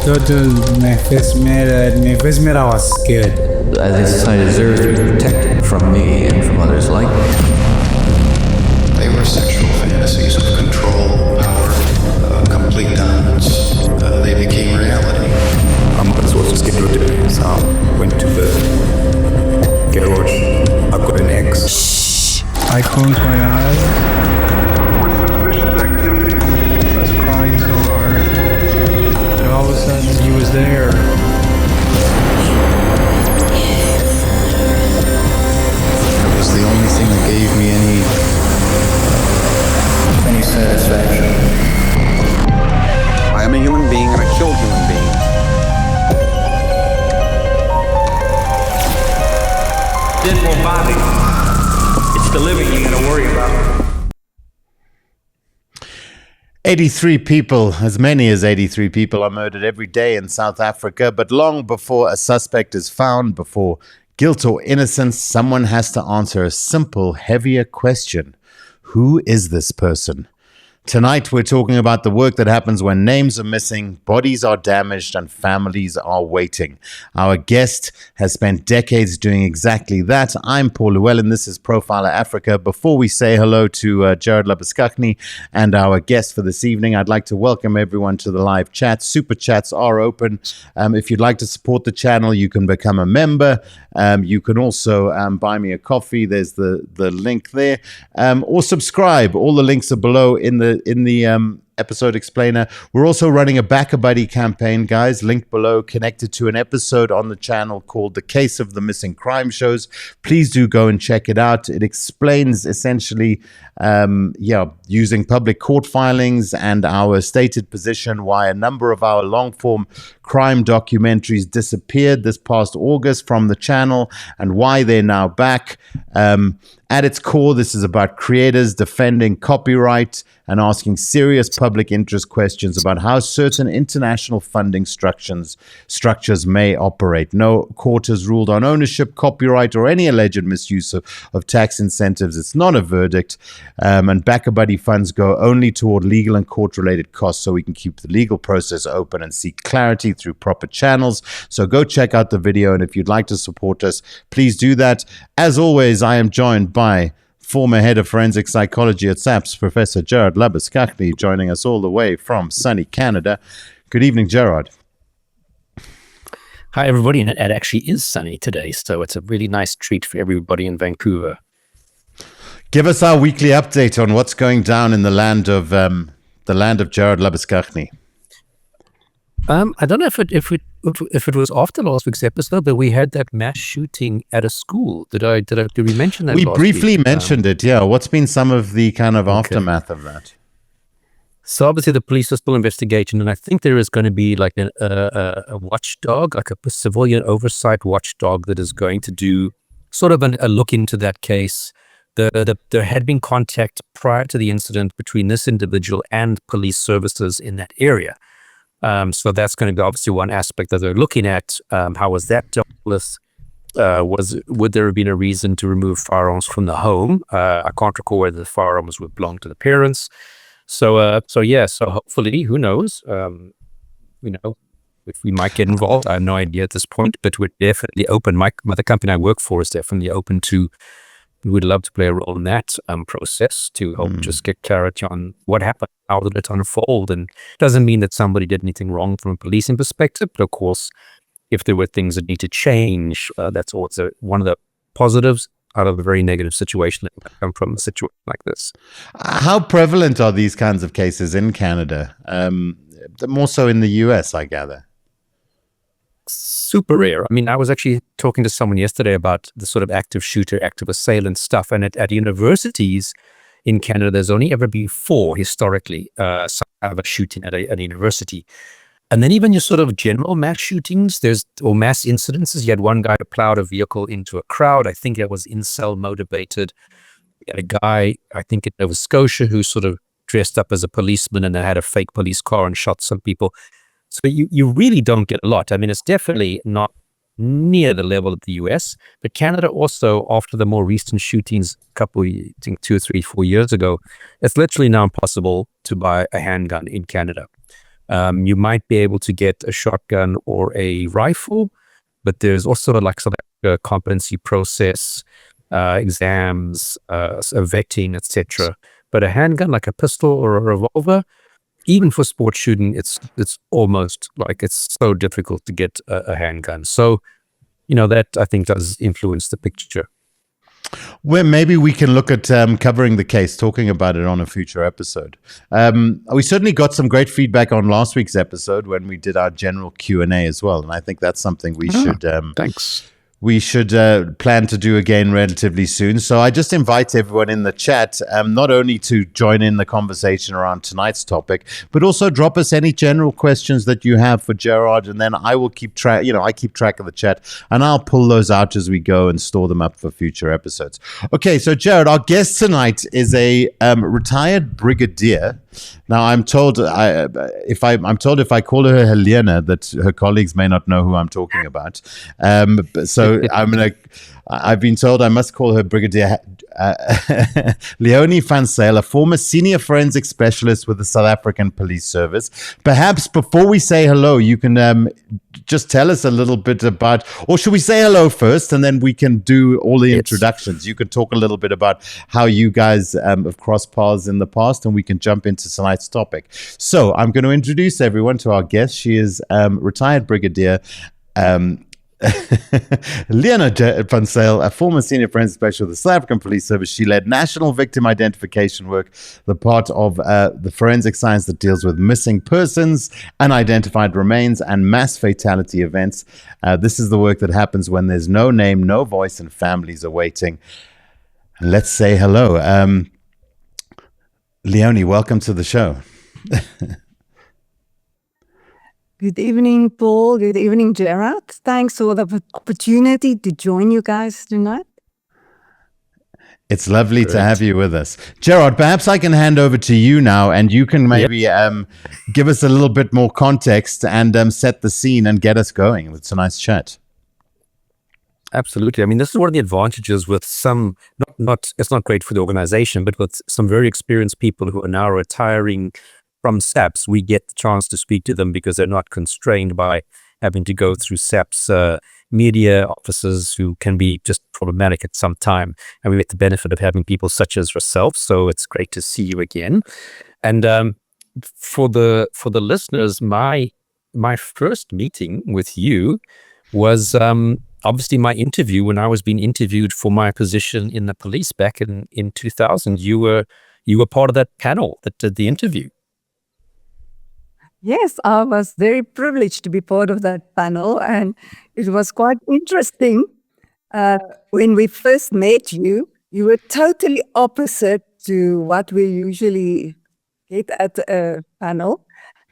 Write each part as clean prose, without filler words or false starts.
total my first meal I was scared. I think society deserves to be protected from me and from others like me. They were sexual fantasies of control, power, complete dominance. They became reality. Das was scheduled today, so went to bed. Gerard, I've got an ex. Shh. I closed my eyes. I was crying so hard. And all of a sudden he was there. It was the only thing that gave me any satisfaction. I am a human being and I killed human beings. Dead more body. It's the living you gotta worry about. 83 people, as many as 83 people are murdered every day in South Africa, but long before a suspect is found, before guilt or innocence, someone has to answer a simple, heavier question. Who is this person? Tonight, we're talking about the work that happens when names are missing, bodies are damaged, and families are waiting. Our guest has spent decades doing exactly that. I'm Paul Llewellyn. This is Profiler Africa. Before we say hello to Gerard Labuschagne and our guest for this evening, I'd like to welcome everyone to the live chat. Super chats are open. If you'd like to support the channel, you can become a member. You can also buy me a coffee. There's the link there. Or subscribe. All the links are below in the episode explainer. We're also running a BackaBuddy campaign, guys, linked below, connected to an episode on the channel called The Case of the Missing Crime Shows. Please do go and check it out. It explains essentially, using public court filings and our stated position why a number of our long-form crime documentaries disappeared this past August from the channel and why they're now back. At its core, this is about creators defending copyright and asking serious public interest questions about how certain international funding structures may operate. No court has ruled on ownership, copyright, or any alleged misuse of tax incentives. It's not a verdict. And BackaBuddy funds go only toward legal and court-related costs so we can keep the legal process open and seek clarity through proper channels. So go check out the video, and if you'd like to support us, please do that. As always, I am joined by former head of forensic psychology at SAPS, Professor Gerard Labuschagne, joining us all the way from sunny Canada. Good evening, Gerard. Hi, everybody. And it actually is sunny today, so it's a really nice treat for everybody in Vancouver. Give us our weekly update on what's going down in the land of Gerard Labuschagne. I don't know if it was after last week's episode, but we had that mass shooting at a school. Did we mention that? We last briefly week? mentioned it. Yeah. What's been some of the kind of aftermath of that? So obviously the police are still investigating, and I think there is going to be like a watchdog, like a civilian oversight watchdog that is going to do sort of a look into that case. There had been contact prior to the incident between this individual and police services in that area. So that's going to be obviously one aspect that they're looking at. How was that dealt with? Would there have been a reason to remove firearms from the home? I can't recall whether the firearms would belong to the parents. So hopefully, who knows? If we might get involved, I have no idea at this point, but we're definitely open. The company I work for is definitely open to. We would love to play a role in that process to help just get clarity on what happened, how did it unfold, and it doesn't mean that somebody did anything wrong from a policing perspective, but of course, if there were things that need to change, that's also one of the positives out of a very negative situation that come from a situation like this. How prevalent are these kinds of cases in Canada? More so in the US, I gather. Super rare. I mean, I was actually talking to someone yesterday about the sort of active shooter, active assailant stuff. And at universities in Canada, there's only ever been 4 historically, some kind of a shooting at a university. And then even your sort of general mass shootings, or mass incidences. You had one guy who plowed a vehicle into a crowd. I think it was incel motivated. You had a guy, I think in Nova Scotia, who sort of dressed up as a policeman and then had a fake police car and shot some people. So you really don't get a lot. I mean, it's definitely not near the level of the US, but Canada also, after the more recent shootings, I think 2 or 3, 4 years ago, it's literally now impossible to buy a handgun in Canada. You might be able to get a shotgun or a rifle, but there's also like some competency process, exams, vetting, etc. But a handgun, like a pistol or a revolver, even for sports shooting, it's almost like it's so difficult to get a handgun. So, that I think does influence the picture. Well, maybe we can look at covering the case, talking about it on a future episode. We certainly got some great feedback on last week's episode when we did our general Q&A as well. And I think that's something we should... Thanks. We should plan to do again relatively soon. So I just invite everyone in the chat not only to join in the conversation around tonight's topic, but also drop us any general questions that you have for Gerard, and then I will keep track. I keep track of the chat, and I'll pull those out as we go and store them up for future episodes. Okay, so Gerard, our guest tonight is a retired brigadier. Now, I'm told if I call her Helena, that her colleagues may not know who I'm talking about. So I've been told I must call her Brigadier Leoni van Zyl, a former senior forensic specialist with the South African Police Service. Perhaps before we say hello, you can just tell us a little bit about, or should we say hello first and then we can do all the introductions? You could talk a little bit about how you guys have crossed paths in the past, and we can jump into tonight's topic. So I'm going to introduce everyone to our guest. She is retired Brigadier Helena J van Zyl, a former senior forensic specialist of the South African Police Service. She led national victim identification work, the part of the forensic science that deals with missing persons, unidentified remains, and mass fatality events. This is the work that happens when there's no name, no voice, and families are waiting. Let's say hello. Leoni, welcome to the show. Good evening, Paul. Good evening, Gerard. Thanks for the opportunity to join you guys tonight. It's lovely to have you with us. Gerard, perhaps I can hand over to you now, and you can maybe give us a little bit more context and set the scene and get us going with tonight's chat. Absolutely. I mean, this is one of the advantages with some, it's not great for the organization, but with some very experienced people who are now retiring from SAPS, we get the chance to speak to them because they're not constrained by having to go through SAPS media officers who can be just problematic at some time. And we get the benefit of having people such as yourself. So it's great to see you again. And for the listeners, my first meeting with you was obviously my interview when I was being interviewed for my position in the police back in 2000. You were part of that panel that did the interview. Yes, I was very privileged to be part of that panel, and it was quite interesting. When we first met you, you were totally opposite to what we usually get at a panel.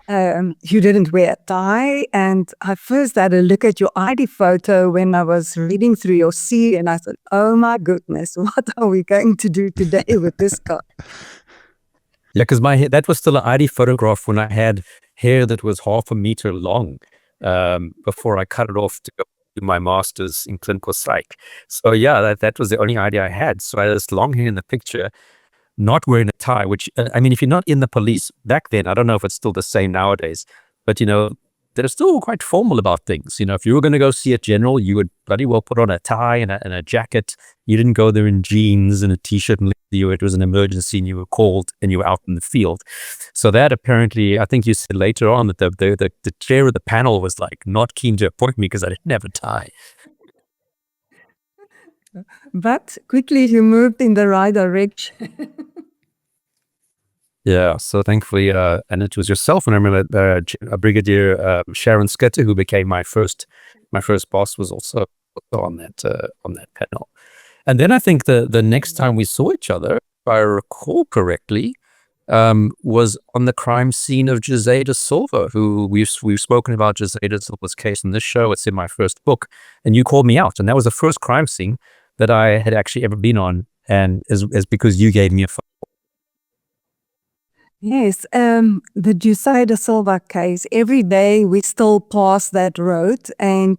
You didn't wear a tie, and I first had a look at your ID photo when I was reading through your CV, and I thought, oh my goodness, what are we going to do today with this guy? Yeah, because that was still an ID photograph when I had hair that was 1/2 meter long before I cut it off to go do my master's in clinical psych. So yeah, that was the only idea I had. So I had this long hair in the picture, not wearing a tie, which, I mean, if you're not in the police back then, I don't know if it's still the same nowadays, but they're still quite formal about things. If you were going to go see a general, you would bloody well put on a tie and a jacket. You didn't go there in jeans and a t-shirt and it was an emergency and you were called and you were out in the field. So that apparently, I think you said later on that the chair of the panel was like not keen to appoint me because I didn't have a tie. But quickly you moved in the right direction. Yeah, so thankfully, and it was yourself, and I remember Brigadier Sharon Scutter, who became my first boss, was also on that panel. And then I think the next time we saw each other, if I recall correctly, was on the crime scene of José da Silva, who we've spoken about José da Silva's case in this show. It's in my first book, and you called me out, and that was the first crime scene that I had actually ever been on, and is because you gave me a phone. Yes, the José da Silva case, every day we still pass that road and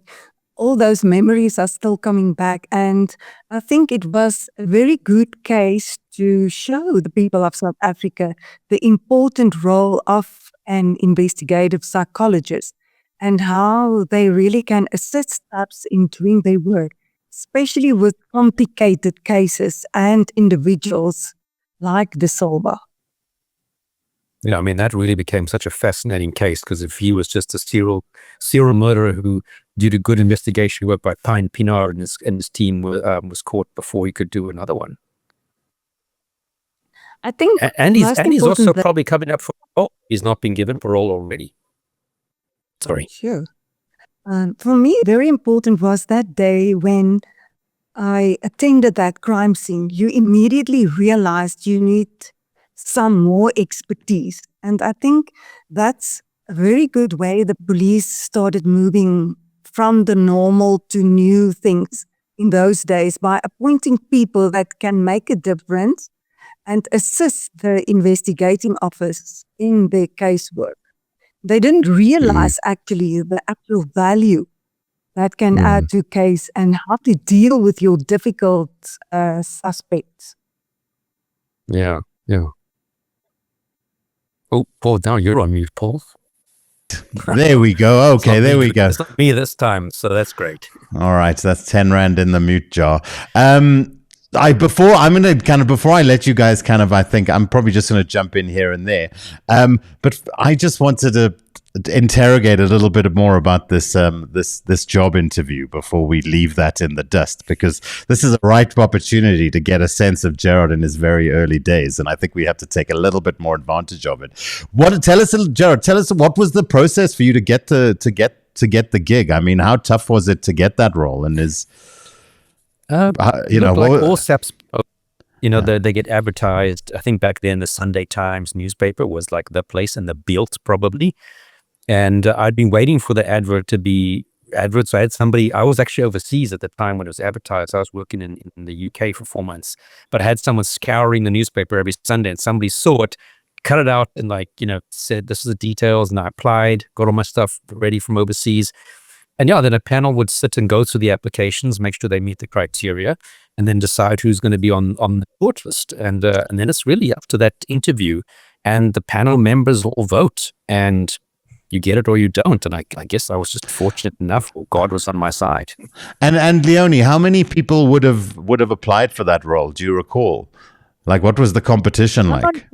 all those memories are still coming back. And I think it was a very good case to show the people of South Africa the important role of and investigative psychologists, and how they really can assist SAPS in doing their work, especially with complicated cases and individuals like De Silva. Yeah, I mean, that really became such a fascinating case, because if he was just a serial murderer who, due to good investigation work by Pine Pinar and his team, was caught before he could do another one. I think, and he's also that, probably coming up for parole. He's not been given parole already. Sorry. Sure. For me, very important was that day when I attended that crime scene. You immediately realized you need some more expertise. And I think that's a very good way the police started moving from the normal to new things in those days, by appointing people that can make a difference and assist the investigating office in their casework. They didn't realize actually the actual value that can add to a case and how to deal with your difficult suspects. Yeah. Oh, Paul, now you're on mute, Paul. There we go. Okay, there we go. It's not me this time, so that's great. All right, so that's 10 Rand in the mute jar. Before I let you guys I think I'm probably just going to jump in here and there. But I just wanted to interrogate a little bit more about this job interview before we leave that in the dust, because this is a ripe opportunity to get a sense of Gerard in his very early days, and I think we have to take a little bit more advantage of it. Gerard, tell us, what was the process for you to get the gig? I mean, how tough was it to get that role? And all SAPS, they get advertised. I think back then the Sunday Times newspaper was like the place, and the Beeld probably. And I'd been waiting for the advert to be adverts. So I had somebody, I was actually overseas at the time when it was advertised. I was working in the UK for 4 months, but I had someone scouring the newspaper every Sunday, and somebody saw it, cut it out, and said, this is the details. And I applied, got all my stuff ready from overseas. And then a panel would sit and go through the applications, make sure they meet the criteria, and then decide who's going to be on the shortlist. And then it's really up to that interview, and the panel members all vote, and you get it or you don't. And I guess I was just fortunate enough, or God was on my side. And Leoni, how many people would have applied for that role? Do you recall? What was the competition like?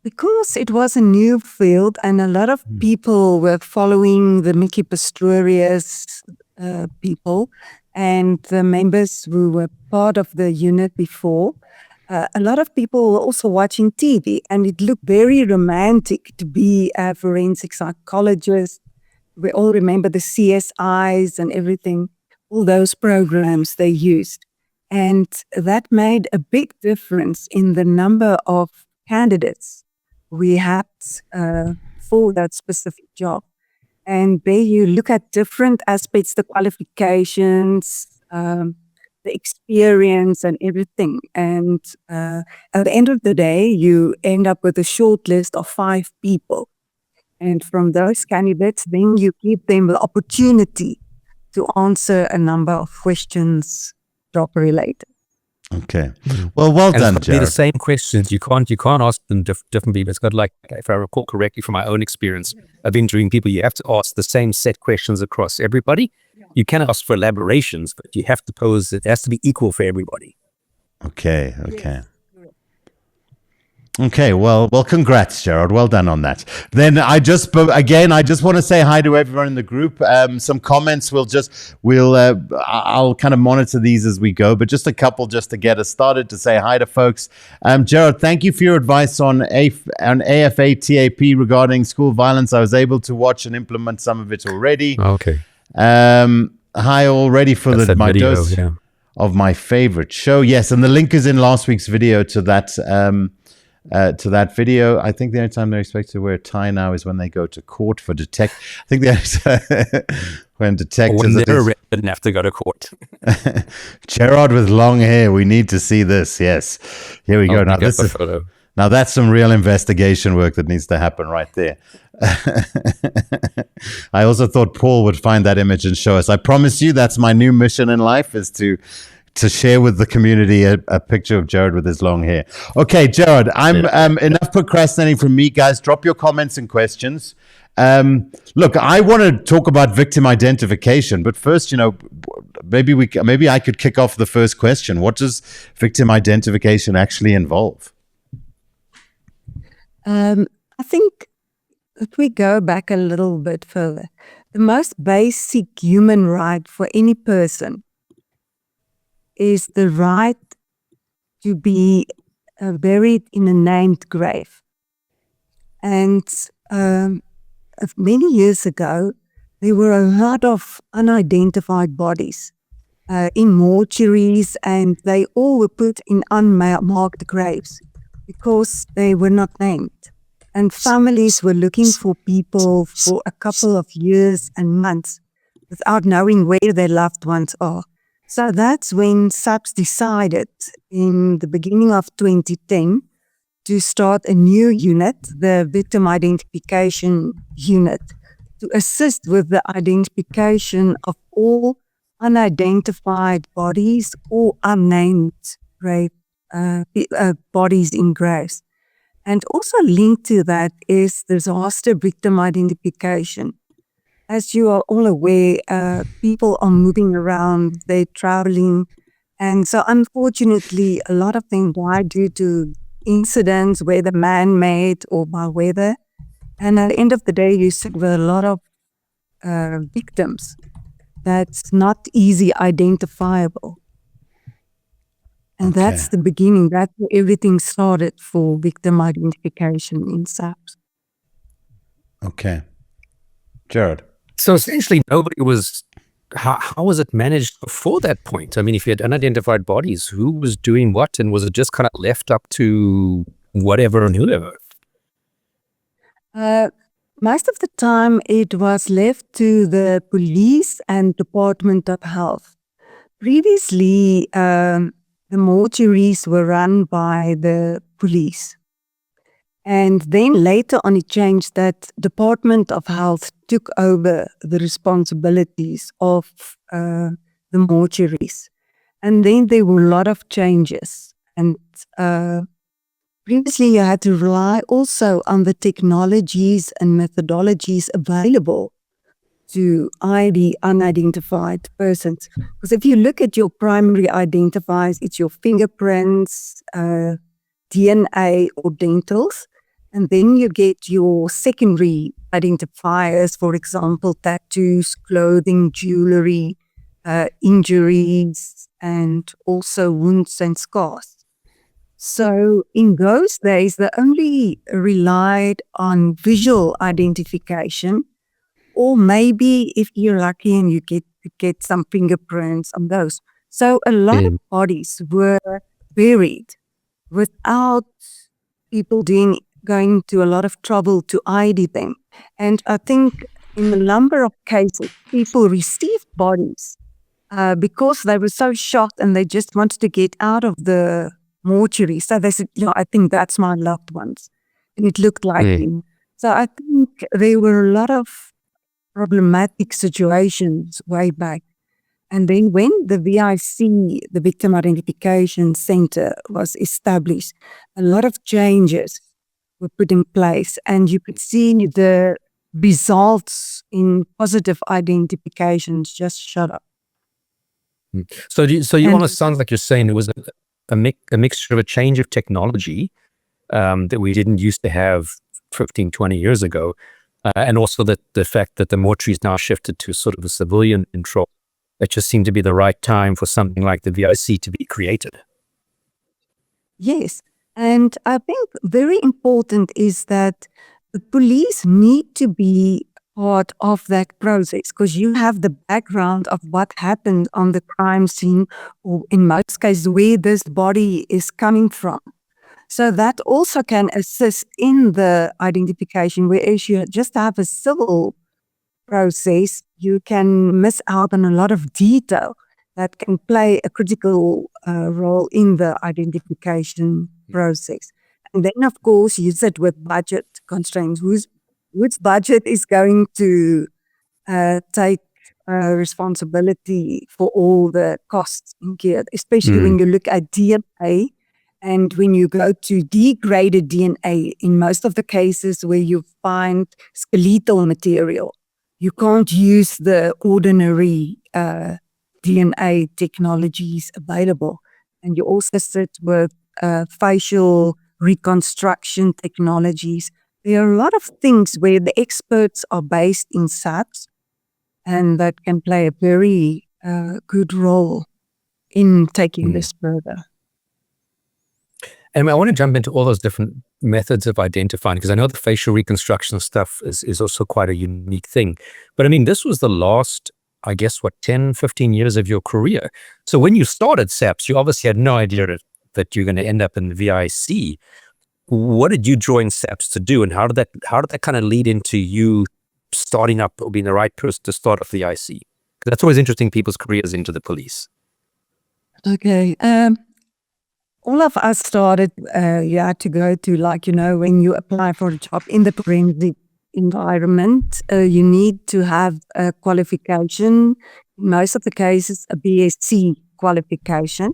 Because it was a new field, and a lot of people were following the Mickey Pistorius people and the members who were part of the unit before. A lot of people were also watching TV, and it looked very romantic to be a forensic psychologist. We all remember the CSIs and everything, all those programs they used. And that made a big difference in the number of candidates we had for that specific job. And there you look at different aspects, the qualifications, the experience and everything. And at the end of the day, you end up with a short list of 5 people. And from those candidates, then you give them the opportunity to answer a number of questions job related. Okay. Well done, Gerard. Gerard. The same questions. You can't ask them different people. It's got if I recall correctly from my own experience of interviewing people, you have to ask the same set questions across everybody. You can ask for elaborations, but you have to pose, it has to be equal for everybody. Okay. Okay, well, congrats, Gerard. Well done on that. Then I just want to say hi to everyone in the group. Some comments. I'll kind of monitor these as we go, but just a couple just to get us started, to say hi to folks. Gerard, thank you for your advice on AFA TAP regarding school violence. I was able to watch and implement some of it already. Okay. Hi, all ready for my video, dose of my favorite show. Yes, and the link is in last week's video to that video. I think the only time they're expected to wear a tie now is when they go to court for I think when detectives... When they're arrested and have to go to court. Gerard with long hair. We need to see this. Yes. Here we go. Now that's some real investigation work that needs to happen right there. I also thought Paul would find that image and show us. I promise you that's my new mission in life, is to to share with the community a picture of Gerard with his long hair. Okay, Gerard, I'm enough procrastinating from me, guys. Drop your comments and questions. Look, I want to talk about victim identification, but first, maybe I could kick off the first question. What does victim identification actually involve? I think if we go back a little bit further, the most basic human right for any person is the right to be buried in a named grave. And many years ago, there were a lot of unidentified bodies in mortuaries, and they all were put in unmarked graves because they were not named. And families were looking for people for a couple of years and months without knowing where their loved ones are. So that's when SAPS decided in the beginning of 2010 to start a new unit, the Victim Identification Unit, to assist with the identification of all unidentified bodies or unnamed bodies in graves. And also linked to that is disaster victim identification. As you are all aware, people are moving around, they're traveling. And so unfortunately, a lot of them die due to incidents, whether man-made or by weather. And at the end of the day, you sit with a lot of victims that's not easy identifiable. And that's the beginning. That's where everything started for victim identification in SAPS. Okay. Gerard. So essentially, nobody was. How was it managed before that point? I mean, if you had unidentified bodies, who was doing what, and was it just kind of left up to whatever and whoever? Most of the time, it was left to the police and Department of Health. Previously, the mortuaries were run by the police. And then later on, it changed that Department of Health took over the responsibilities of the mortuaries. And then there were a lot of changes. And previously, you had to rely also on the technologies and methodologies available to ID unidentified persons. Because if you look at your primary identifiers, it's your fingerprints, DNA or dentals. And then you get your secondary identifiers, for example, tattoos, clothing, jewelry, injuries, and also wounds and scars. So in those days, they only relied on visual identification, or maybe if you're lucky and you get some fingerprints on those. So a lot of bodies were buried without people going to a lot of trouble to ID them. And I think in a number of cases, people received bodies because they were so shocked and they just wanted to get out of the mortuary. So they said, I think that's my loved ones. And it looked like him. So I think there were a lot of problematic situations way back. And then when the VIC, the Victim Identification Centre, was established, a lot of changes were put in place, and you could see the results in positive identifications just shut up. So you almost sounds like you're saying it was a mixture of a change of technology that we didn't used to have 15, 20 years ago, and also the fact that the mortuaries now shifted to sort of a civilian control. It just seemed to be the right time for something like the VIC to be created. Yes. And I think very important is that the police need to be part of that process, because you have the background of what happened on the crime scene, or in most cases where this body is coming from. So that also can assist in the identification, whereas you just have a civil process, you can miss out on a lot of detail that can play a critical role in the identification process. And then, of course, you sit with budget constraints. Which budget is going to take responsibility for all the costs incurred, especially when you look at DNA. And when you go to degraded DNA, in most of the cases where you find skeletal material, you can't use the ordinary DNA technologies available. And you also sit with facial reconstruction technologies. There are a lot of things where the experts are based in SAPS, and that can play a very good role in taking this further. And I want to jump into all those different methods of identifying, because I know the facial reconstruction stuff is also quite a unique thing. But I mean, this was the last, I guess, 10, 15 years of your career. So when you started SAPS, you obviously had no idea that you're going to end up in the VIC. What did you join SAPS to do? And how did that kind of lead into you starting up or being the right person to start off the IC? Because that's always interesting, people's careers into the police. Okay. All of us started, you had to go to, when you apply for a job in the forensic environment, you need to have a qualification, in most of the cases, a BSc qualification.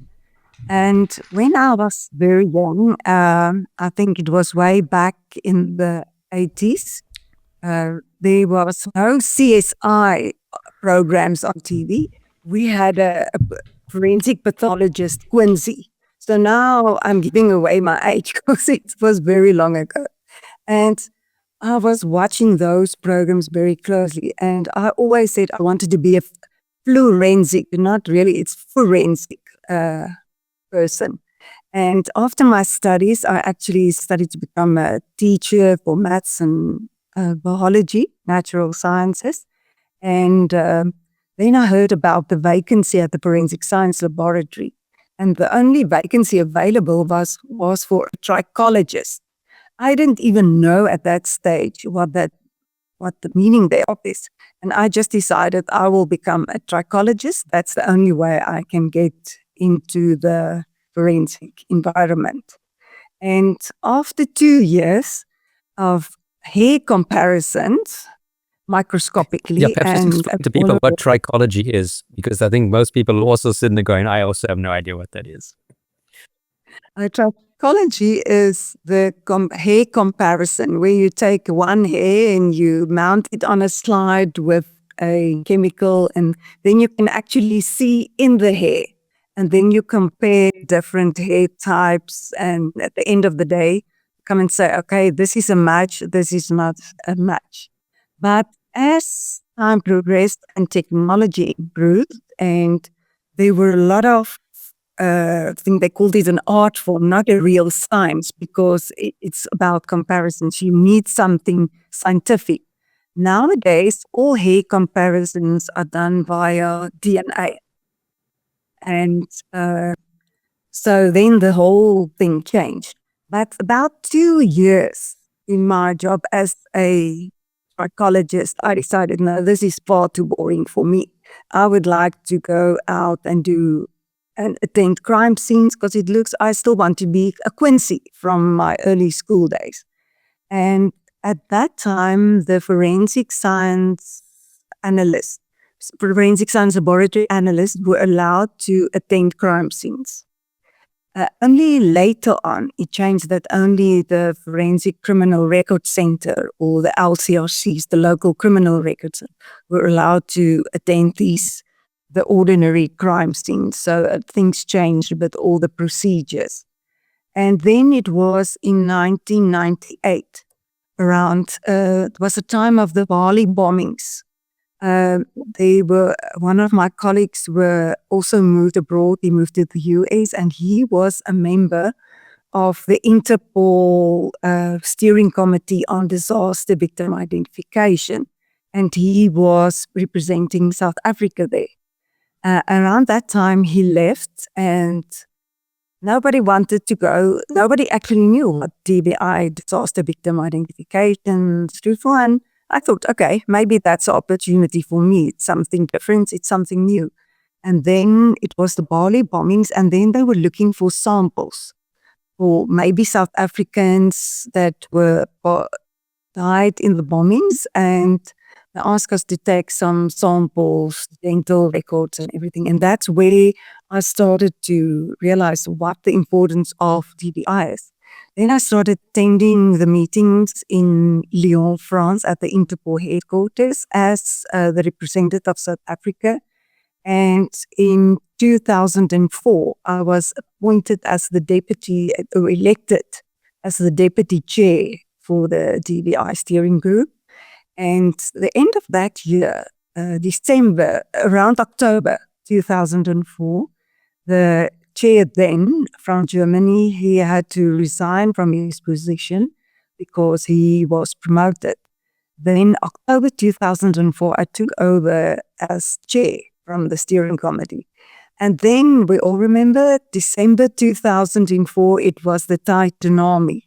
And when I was very young, I think it was way back in the 80s, there was no CSI programs on TV. We had a forensic pathologist, Quincy. So now I'm giving away my age because it was very long ago. And I was watching those programs very closely. And I always said I wanted to be a forensic, not really, it's forensic person. And after my studies, I actually studied to become a teacher for maths and biology, natural sciences. And then I heard about the vacancy at the Forensic Science Laboratory. And the only vacancy available was for a trichologist. I didn't even know at that stage what the meaning thereof is. And I just decided I will become a trichologist. That's the only way I can get into the forensic environment. And after 2 years of hair comparisons, microscopically. Yeah, perhaps just explain to people what trichology is, because I think most people are also sitting there going, I also have no idea what that is. Trichology is the hair comparison, where you take one hair and you mount it on a slide with a chemical, and then you can actually see in the hair. And then you compare different hair types, and at the end of the day, come and say, okay, this is a match, this is not a match. But as time progressed and technology improved, and there were a lot of, I think they called it an art form, not a real science, because it's about comparisons. You need something scientific. Nowadays, all hair comparisons are done via DNA. And so then the whole thing changed. But about 2 years in my job as a psychologist, I decided, no, this is far too boring for me. I would like to go out and attend crime scenes, because I still want to be a Quincy from my early school days. And at that time, the forensic science laboratory analysts were allowed to attend crime scenes. Only later on, it changed that only the Forensic Criminal Record Centre, or the LCRCs, the local criminal records, were allowed to attend the ordinary crime scenes. So things changed with all the procedures. And then it was in 1998, it was the time of the Bali bombings. One of my colleagues were also moved abroad. He moved to the US, and he was a member of the Interpol Steering Committee on Disaster Victim Identification. And he was representing South Africa there. Around that time, he left, and nobody wanted to go. Nobody actually knew what DVI, Disaster Victim Identification, stood for. And I thought, okay, maybe that's an opportunity for me. It's something different. It's something new. And then it was the Bali bombings, and then they were looking for samples for maybe South Africans that died in the bombings. And They asked us to take some samples, dental records and everything. And that's where I started to realize what the importance of DBI is. Then I started attending the meetings in Lyon, France, at the Interpol headquarters as the representative of South Africa. And in 2004, I was appointed as the deputy, or elected as the deputy chair for the DBI steering group. And the end of that year, December, around October 2004, the chair then from Germany, he had to resign from his position because he was promoted. Then October 2004, I took over as chair from the steering committee. And then we all remember December 2004, it was the Thai tsunami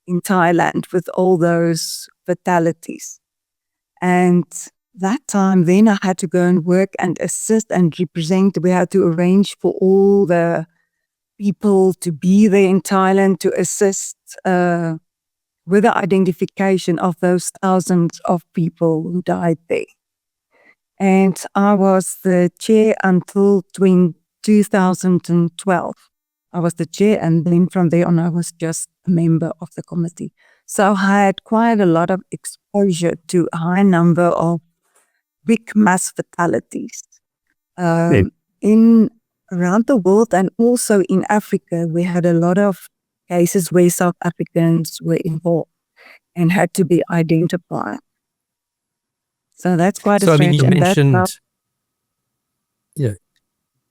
in Thailand with all those fatalities. And that time, then I had to go and work and assist and represent. We had to arrange for all the people to be there in Thailand to assist with the identification of those thousands of people who died there. And I was the chair until 2012. I was the chair, and then from there on, I was just a member of the committee. So I had quite a lot of exposure to a high number of big mass fatalities in around the world, and also in Africa. We had a lot of cases where South Africans were involved and had to be identified. So that's quite a So, I mean, stretch. you and that's mentioned, yeah.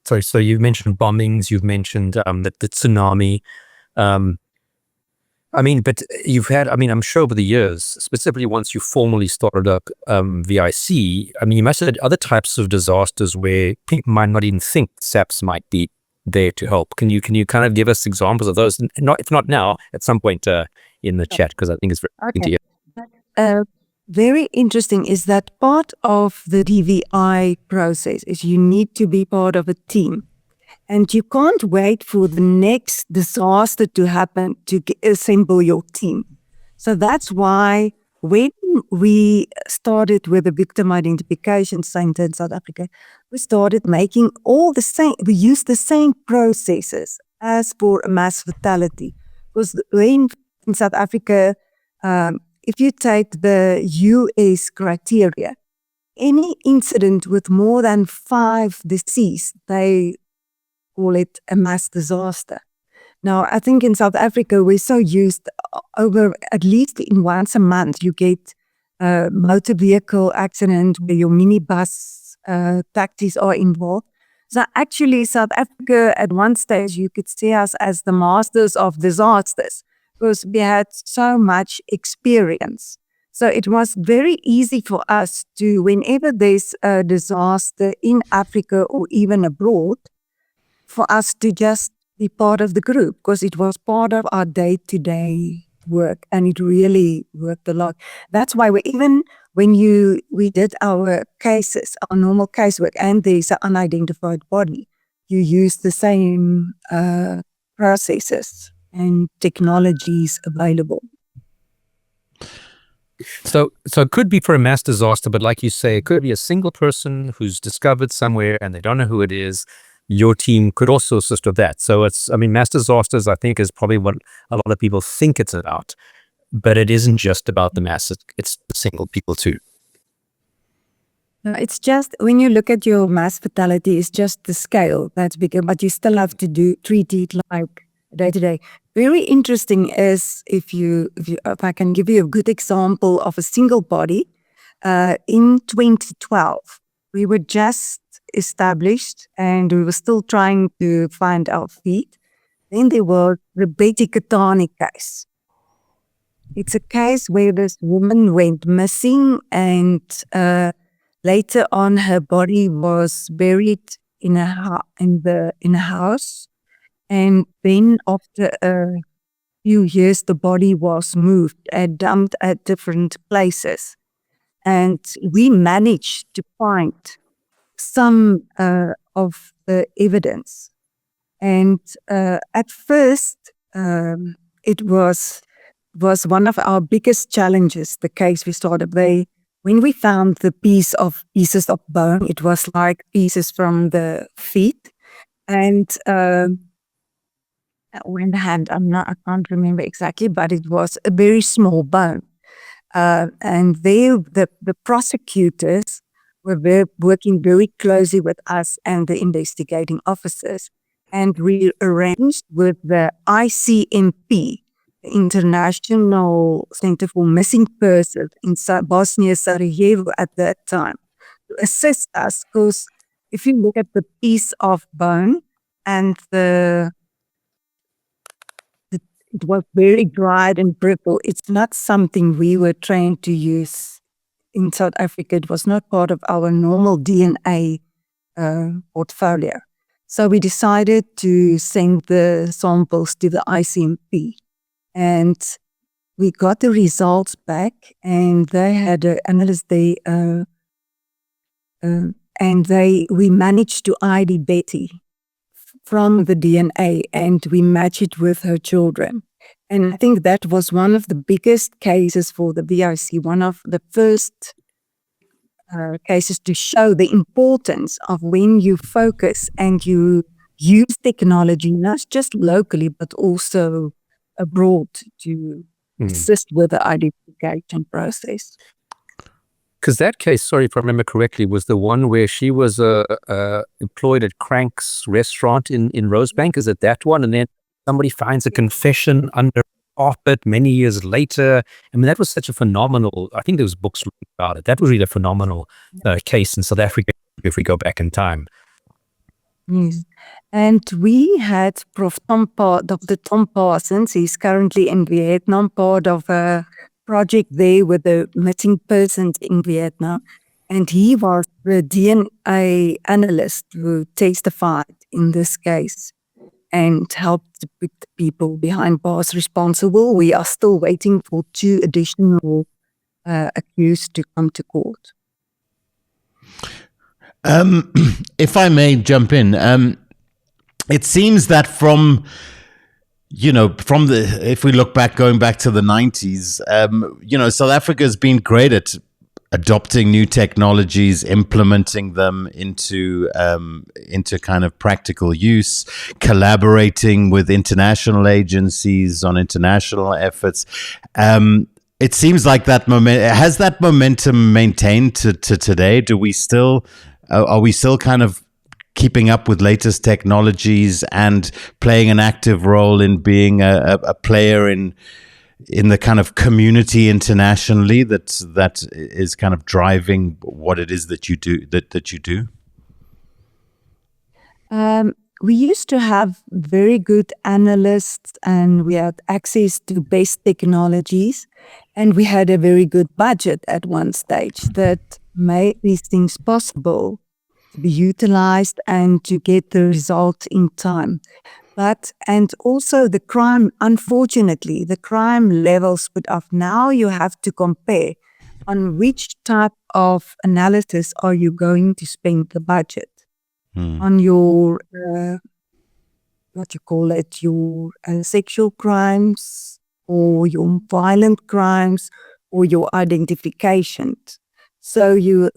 Sorry, so you've mentioned bombings, you've mentioned the tsunami. I mean, but you've had, I mean, I'm sure over the years, specifically once you formally started up VIC, I mean, you must have had other types of disasters where people might not even think SAPS might be there to help. Can you kind of give us examples of those? Not, if not now, at some point in the chat, because I think it's very interesting to hear. very interesting is that part of the DVI process is you need to be part of a team. And you can't wait for the next disaster to happen to assemble your team. So that's why when we started with the Victim Identification Centre in South Africa, we started making all the same, we used the same processes as for a mass fatality. Because in South Africa, if you take the US criteria, any incident with more than 5 deceased, they call it a mass disaster. Now, I think in South Africa, we're so used over at least in once a month, you get a motor vehicle accident where your minibus taxis are involved. So actually, South Africa, at one stage, you could see us as the masters of disasters because we had so much experience. So it was very easy for us to, whenever there's a disaster in Africa or even abroad, for us to just be part of the group because it was part of our day-to-day work and it really worked a lot. That's why when we did our cases, our normal casework, and there's an unidentified body, you use the same processes and technologies available. So it could be for a mass disaster, but like you say, it could be a single person who's discovered somewhere and they don't know who it is. Your team could also assist with that. So it's, I mean, mass disasters, I think, is probably what a lot of people think it's about, but it isn't just about the mass, it's the single people too. No, it's just, when you look at your mass fatality, it's just the scale that's bigger, but you still have to treat it like day to day. Very interesting is if I can give you a good example of a single body, in 2012, we were just established and we were still trying to find our feet. Then there was the Betty Katani case. It's a case where this woman went missing and later on her body was buried in a house. And then after a few years, the body was moved and dumped at different places. And we managed to find some of the evidence. And at first, it was one of our biggest challenges, the case we started. They when we found the pieces of bone, it was like pieces from the feet and one hand. I can't remember exactly, but it was a very small bone. And the prosecutors were working very closely with us and the investigating officers. And we arranged with the ICMP, the International Center for Missing Persons in Bosnia, Sarajevo at that time, to assist us. Because if you look at the piece of bone and it was very dried and brittle, it's not something we were trained to use in South Africa. It was not part of our normal DNA portfolio. So we decided to send the samples to the ICMP, and we got the results back, and they had an analyst. We managed to ID Betty from the DNA, and we matched it with her children. And I think that was one of the biggest cases for the VIC, one of the first cases to show the importance of when you focus and you use technology, not just locally, but also abroad to assist with the identification process. Because that case, sorry if I remember correctly, was the one where she was employed at Crank's restaurant in Rosebank. Is it that one? And then somebody finds a confession under carpet many years later. I mean, that was such a phenomenal, I think there was books written about it. That was really a phenomenal case in South Africa if we go back in time. Yes. And we had Dr. Tom Parsons. He's currently in Vietnam, part of a project there with the missing persons in Vietnam. And he was the DNA analyst who testified in this case and helped to put the people behind bars responsible. We are still waiting for 2 additional accused to come to court. If I may jump in, it seems that if we look back, going back to the 90s, South Africa has been great at adopting new technologies, implementing them into kind of practical use, collaborating with international agencies on international efforts. It seems like that momentum maintained to today? Are we still kind of keeping up with latest technologies and playing an active role in being a player in the kind of community internationally that is kind of driving what it is that you do? We used to have very good analysts, and we had access to best technologies, and we had a very good budget at one stage that made these things possible to be utilized and to get the result in time. And also the crime, unfortunately, the crime levels put off. Now you have to compare on which type of analysis are you going to spend the budget on your, your sexual crimes or your violent crimes or your identification. So you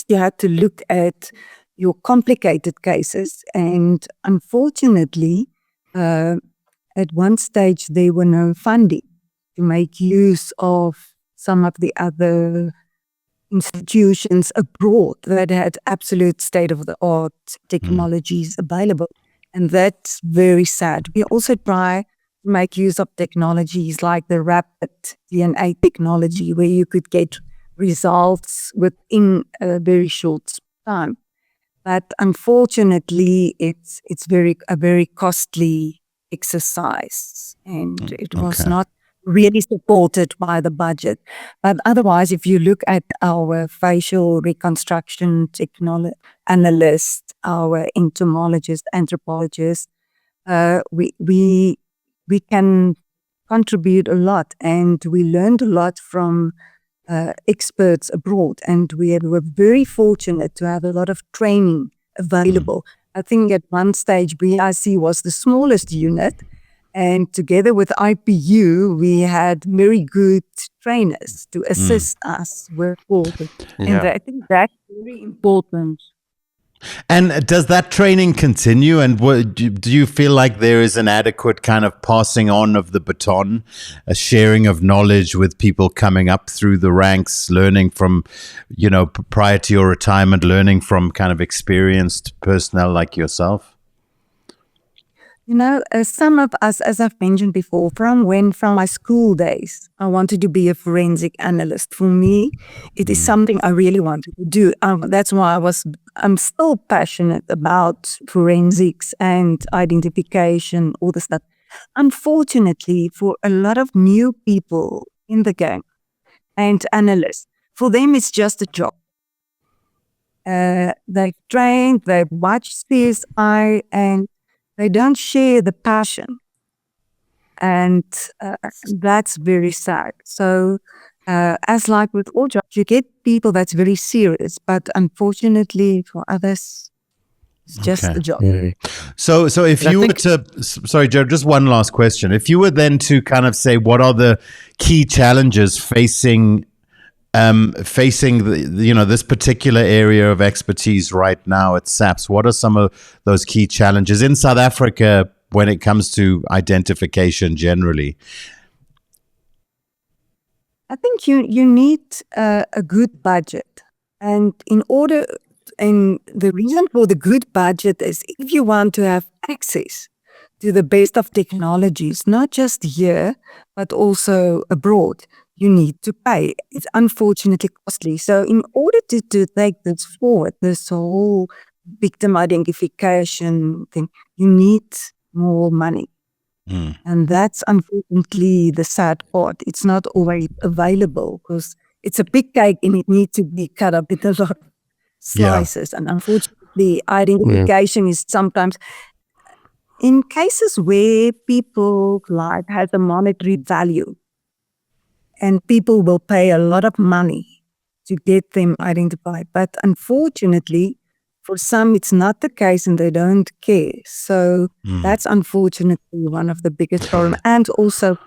have to look at your complicated cases, and unfortunately, at one stage there were no funding to make use of some of the other institutions abroad that had absolute state-of-the-art technologies available, and that's very sad. We also try to make use of technologies like the rapid DNA technology, where you could get results within a very short time. But unfortunately, it's a very costly exercise, and it was not really supported by the budget. But otherwise, if you look at our facial reconstruction analysts, our entomologists, anthropologists, we can contribute a lot, and we learned a lot from experts abroad, and we were very fortunate to have a lot of training available. I think at one stage BIC was the smallest unit, And together with IPU, we had very good trainers to assist us with all the, and I think that's very important. And does that training continue? And do you feel like there is an adequate kind of passing on of the baton, a sharing of knowledge with people coming up through the ranks, learning from, prior to your retirement, learning from kind of experienced personnel like yourself? Some of us, as I've mentioned before, from my school days, I wanted to be a forensic analyst. For me, it is something I really wanted to do. That's why I'm still passionate about forensics and identification, all the stuff. Unfortunately, for a lot of new people in the game and analysts, for them it's just a job. They've trained, they've watched CSI, and they don't share the passion. And that's very sad. So as like with all jobs, you get people that's very serious, but unfortunately for others, it's just a job. So if you were to, sorry, Joe, just one last question. If you were then to kind of say, what are the key challenges facing this particular area of expertise right now at SAPS, what are some of those key challenges in South Africa when it comes to identification generally? I think you need a good budget. And the reason for the good budget is if you want to have access to the best of technologies, not just here, but also abroad, you need to pay. It's unfortunately costly. So in order to take this forward, this whole victim identification thing, you need more money. And that's unfortunately the sad part. It's not always available because it's a big cake and it needs to be cut up into a lot of slices. And unfortunately, identification is sometimes, in cases where people's life has a monetary value, and people will pay a lot of money to get them identified. But unfortunately, for some, it's not the case and they don't care. So that's unfortunately one of the biggest problems. And also,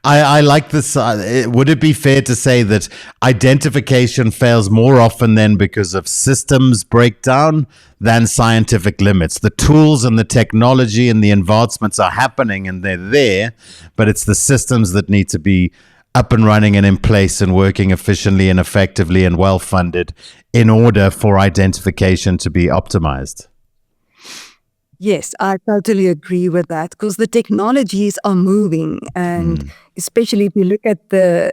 I like this. Would it be fair to say that identification fails more often then because of systems breakdown than scientific limits? The tools and the technology and the advancements are happening and they're there, but it's the systems that need to be up and running and in place and working efficiently and effectively and well funded in order for identification to be optimized. Yes, I totally agree with that because the technologies are moving, and especially if you look at the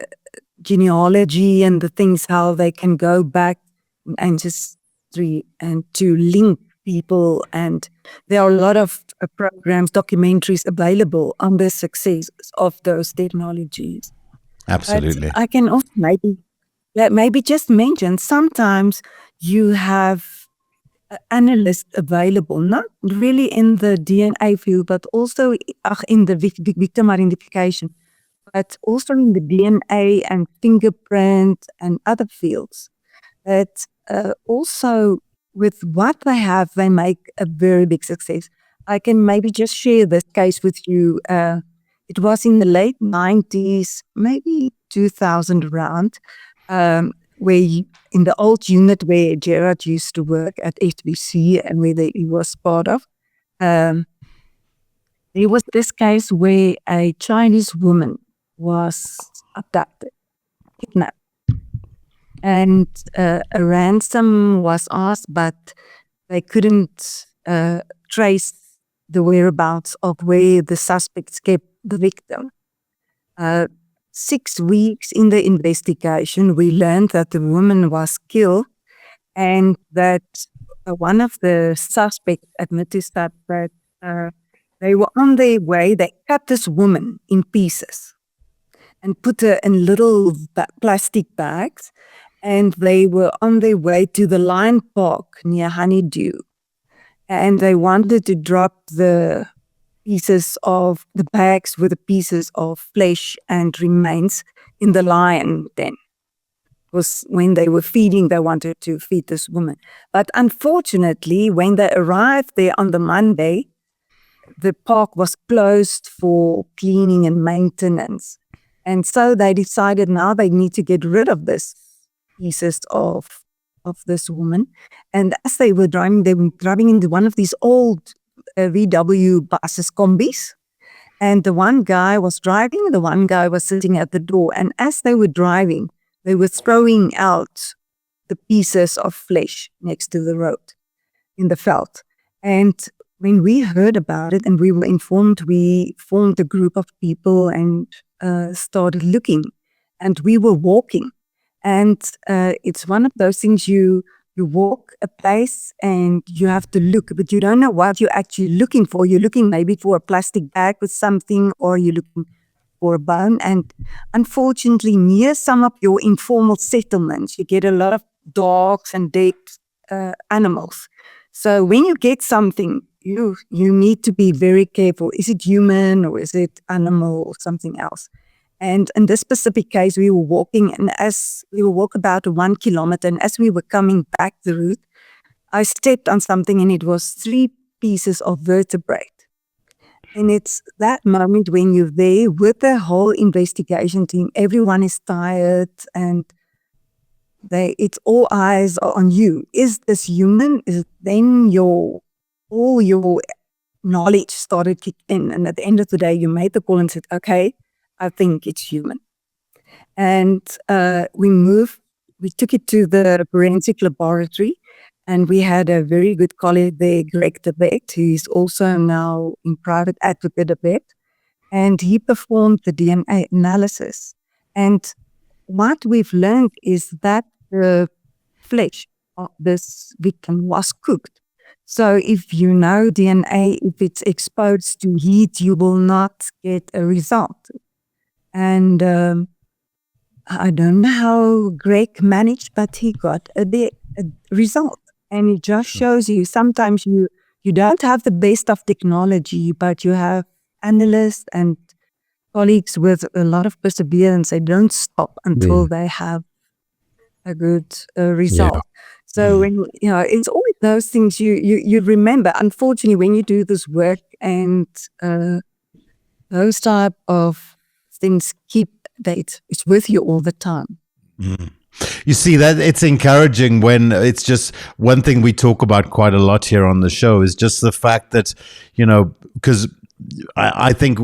genealogy and the things, how they can go back and to link people, and there are a lot of programs, documentaries available on the success of those technologies. Absolutely. But I can also maybe just mention sometimes you have analysts available, not really in the DNA field, but also in the victim identification, but also in the DNA and fingerprint and other fields. That also with what they have, they make a very big success. I can maybe just share this case with you. It was in the late 90s, maybe 2000 around, where in the old unit where Gerard used to work at SBC and where he was part of, there was this case where a Chinese woman was abducted, kidnapped, and a ransom was asked, but they couldn't trace the whereabouts of where the suspects kept the victim. 6 weeks in the investigation, we learned that the woman was killed and that one of the suspects admitted that they were on their way, they cut this woman in pieces and put her in little plastic bags, and they were on their way to the Lion Park near Honeydew. And they wanted to drop the pieces of the bags with the pieces of flesh and remains in the lion den. Because when they were feeding, they wanted to feed this woman. But unfortunately, when they arrived there on the Monday, the park was closed for cleaning and maintenance. And so they decided now they need to get rid of this pieces of this woman. And as they were driving into one of these old VW buses, combis. And the one guy was driving, the one guy was sitting at the door. And as they were driving, they were throwing out the pieces of flesh next to the road in the veld. And when we heard about it and we were informed, we formed a group of people and started looking. And we were walking. And it's one of those things you walk a place and you have to look, but you don't know what you're actually looking for. You're looking maybe for a plastic bag with something, or you're looking for a bone. And unfortunately, near some of your informal settlements, you get a lot of dogs and dead animals. So when you get something, you need to be very careful. Is it human or is it animal or something else? And in this specific case, we were walking, and as we walked about 1 kilometer, and as we were coming back the route, I stepped on something, and it was 3 pieces of vertebrate. And it's that moment when you're there with the whole investigation team, everyone is tired, and it's all eyes are on you. Is this human? Then all your knowledge started to kick in, and at the end of the day, you made the call and said, okay, I think it's human. And we took it to the forensic laboratory, and we had a very good colleague there, Greg Debet, who is also now in private advocate Debet, and he performed the DNA analysis. And what we've learned is that the flesh of this victim was cooked. So if you know DNA, if it's exposed to heat, you will not get a result. And I don't know how Greg managed, but he got a result. And it just shows you sometimes you don't have the best of technology, but you have analysts and colleagues with a lot of perseverance. They don't stop until they have a good result. Yeah. So when it's always those things you remember. Unfortunately, when you do this work and those type of things it's with you all the time. You see that it's encouraging when it's just one thing we talk about quite a lot here on the show is just the fact that, because I think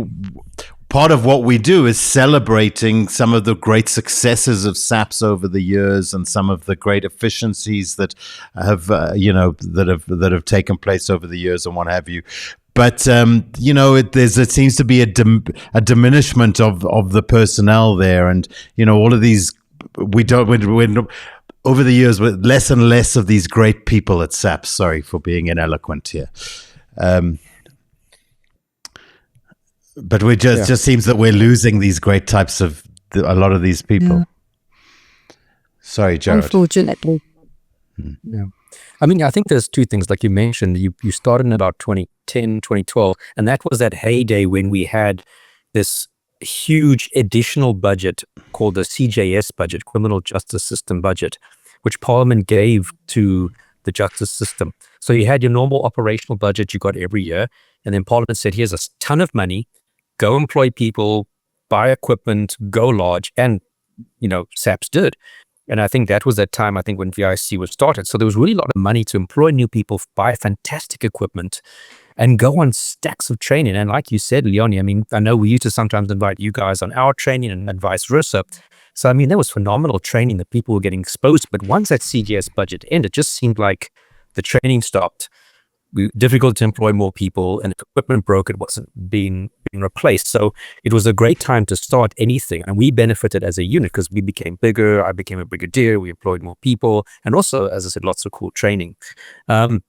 part of what we do is celebrating some of the great successes of SAPS over the years and some of the great efficiencies that have, that have taken place over the years and what have you. But, it seems to be a diminishment of the personnel there. And, all of these, over the years, with less and less of these great people at SAPS. Sorry for being ineloquent here. But we just seems that we're losing these great types of, a lot of these people. Yeah. Sorry, Gerard. Unfortunately. Yeah. I mean, I think there's two things. Like you mentioned, you started in about 2010, 2012, and that was that heyday when we had this huge additional budget called the CJS budget, Criminal Justice System budget, which Parliament gave to the justice system. So you had your normal operational budget you got every year, and then Parliament said, here's a ton of money, go employ people, buy equipment, go large, and, SAPS did. And I think that was that time, when VIC was started. So there was really a lot of money to employ new people, buy fantastic equipment, and go on stacks of training. And like you said, Leoni, I know we used to sometimes invite you guys on our training and vice versa. So, there was phenomenal training that people were getting exposed. But once that CGS budget ended, it just seemed like the training stopped. Difficult to employ more people, and if equipment broke, it wasn't being replaced. So it was a great time to start anything, and we benefited as a unit because we became bigger. I became a brigadier. We employed more people, and also, as I said, lots of cool training. And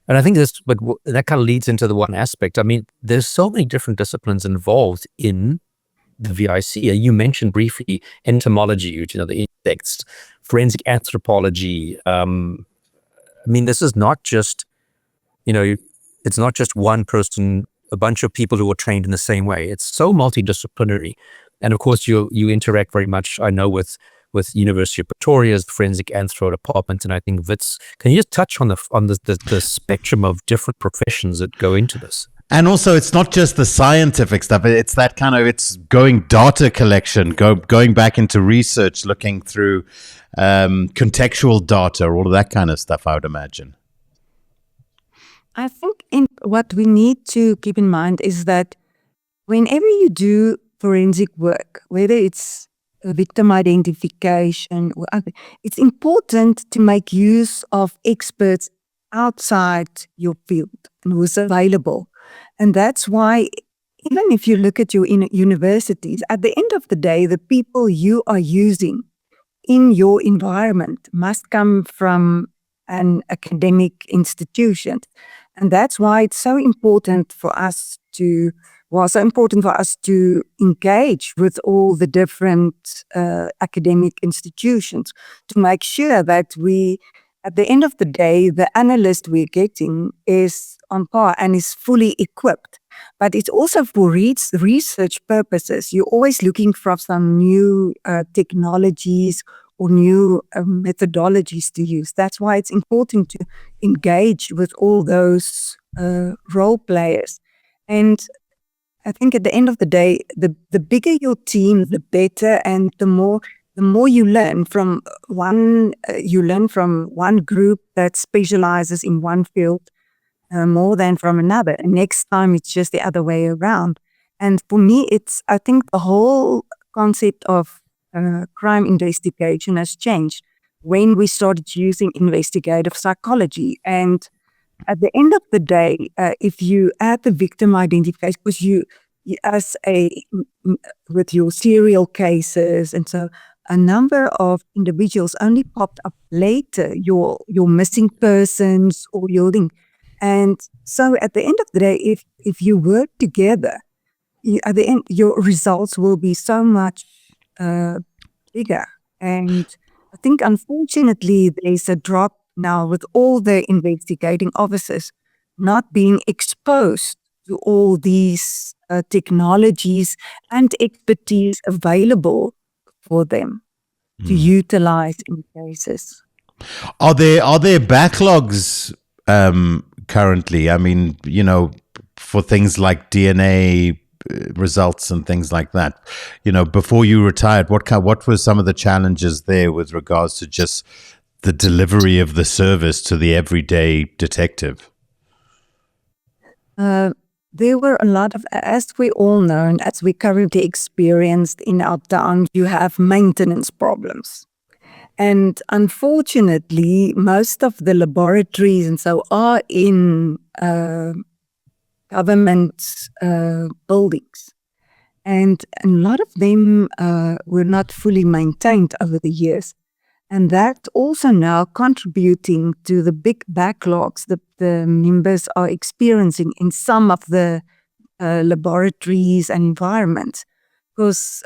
I think that kind of leads into the one aspect. There's so many different disciplines involved in the VIC. You mentioned briefly entomology, which the insects, forensic anthropology. This is not just it's not just one person, a bunch of people who are trained in the same way. It's so multidisciplinary. And of course, you interact very much, I know, with University of Pretoria's forensic anthro department, and I think Wits. Can you just touch on the spectrum of different professions that go into this? And also, it's not just the scientific stuff. It's that kind of, it's going data collection, going back into research, looking through contextual data, all of that kind of stuff, I would imagine. I think what we need to keep in mind is that whenever you do forensic work, whether it's a victim identification or other, it's important to make use of experts outside your field and who's available. And that's why, even if you look at your universities, at the end of the day, the people you are using in your environment must come from an academic institution. And that's why it's so important for us to engage with all the different academic institutions to make sure that we, at the end of the day, the analyst we're getting is on par and is fully equipped. But it's also for research purposes. You're always looking for some new technologies or new methodologies to use. That's why it's important to engage with all those role players. And I think at the end of the day, the bigger your team, the better, and the more you learn from one group that specializes in one field more than from another. And next time it's just the other way around. And for me, I think the whole concept of crime investigation has changed when we started using investigative psychology. And at the end of the day, if you add the victim identification, because with your serial cases, and so a number of individuals only popped up later, your missing persons or your thing. And so at the end of the day, if you work together, at the end, your results will be so much bigger. And I think, unfortunately, there's a drop now with all the investigating officers not being exposed to all these technologies and expertise available for them to utilize in cases. Are there backlogs currently? I mean, for things like DNA results and things like that. Before you retired, what were some of the challenges there with regards to just the delivery of the service to the everyday detective? There were a lot of, as we all know, and as we currently experienced in our town, you have maintenance problems. And unfortunately, most of the laboratories and so are in government buildings. And a lot of them were not fully maintained over the years. And that also now contributing to the big backlogs that the members are experiencing in some of the laboratories and environments. Because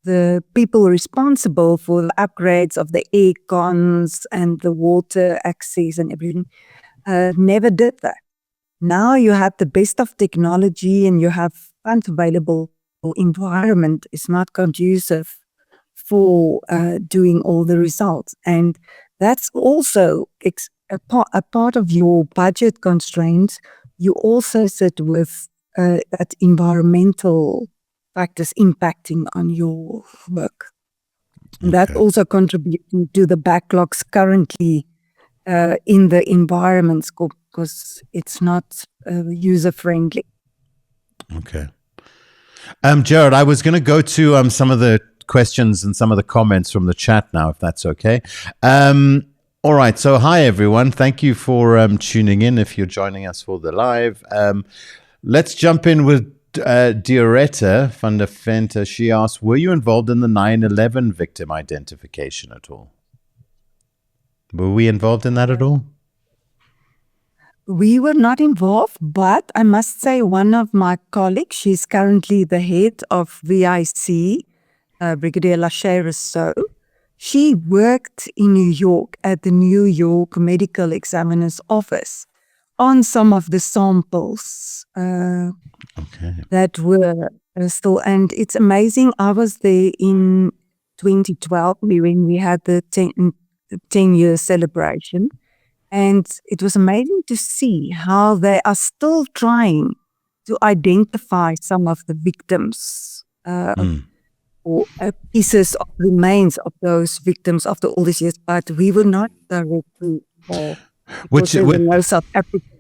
the people responsible for the upgrades of the air cons and the water access and everything never did that. Now you have the best of technology and you have funds available. Environment is not conducive for doing all the results. And that's also a part of your budget constraints. You also sit with that environmental factors impacting on your work. And that also contributing to the backlogs currently in the environment scope, because it's not user-friendly. Okay. Gerard, I was going to go to some of the questions and some of the comments from the chat now, if that's okay. All right. So, hi, everyone. Thank you for tuning in if you're joining us for the live. Let's jump in with Dioretta van der Vente. She asked, were you involved in the 9/11 victim identification at all? Were we involved in that at all? We were not involved, but I must say one of my colleagues, she's currently the head of VIC, Brigadier Rousseau. She worked in New York at the New York Medical Examiner's Office on some of the samples that were still, and it's amazing. I was there in 2012 when we had the 10-year celebration. And it was amazing to see how they are still trying to identify some of the victims or pieces of remains of those victims after all these years. But we were not directly involved. Which there were no South Africans.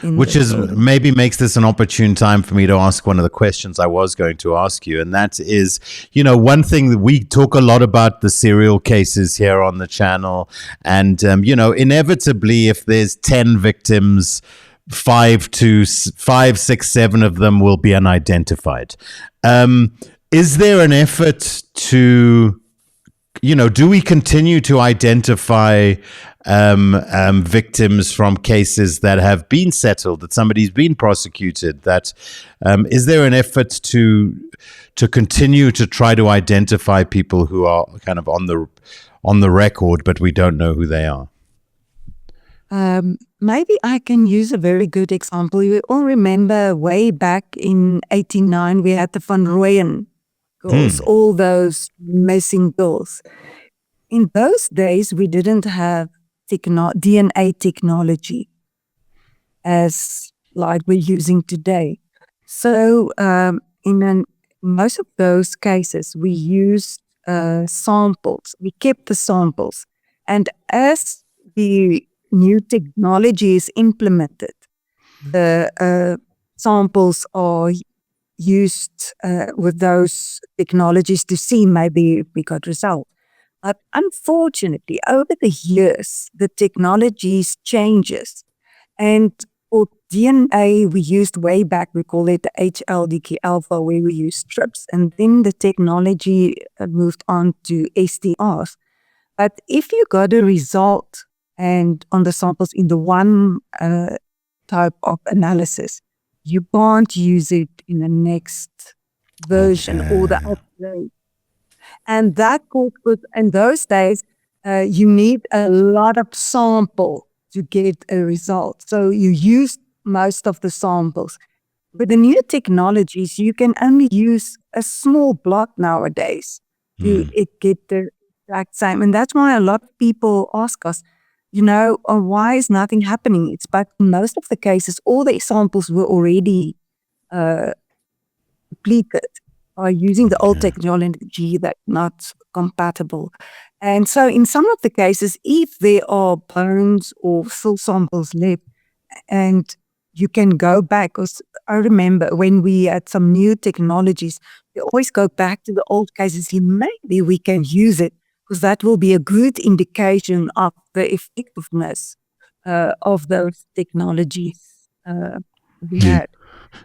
Which is maybe makes this an opportune time for me to ask one of the questions I was going to ask you. And that is, one thing that we talk a lot about the serial cases here on the channel. And, inevitably, if there's 10 victims, 5, 6, 7 of them will be unidentified. Is there an effort to, do we continue to identify victims from cases that have been settled, that somebody's been prosecuted? That is there an effort to continue to try to identify people who are kind of on the record, but we don't know who they are? Maybe I can use a very good example. You all remember way back in 1989, we had the Van Rooyen girls, all those missing girls. In those days, we didn't have DNA technology as like we're using today. So in most of those cases, we used samples. We kept the samples. And as the new technology is implemented, the samples are used with those technologies to see maybe if we got results. But unfortunately, over the years, the technologies changes. And for DNA, we used way back, we call it the HLDK alpha, where we use strips. And then the technology moved on to STRs. But if you got a result and on the samples in the one type of analysis, you can't use it in the next version or the upgrade. And that in those days, you need a lot of sample to get a result. So you use most of the samples. With the new technologies, you can only use a small block nowadays to get the exact same. And that's why a lot of people ask us, why is nothing happening? But in most of the cases, all the samples were already depleted. Are using the old technology that's not compatible. And so in some of the cases, if there are bones or still samples left, and you can go back, because I remember when we had some new technologies, we always go back to the old cases, and maybe we can use it, because that will be a good indication of the effectiveness of those technologies we had.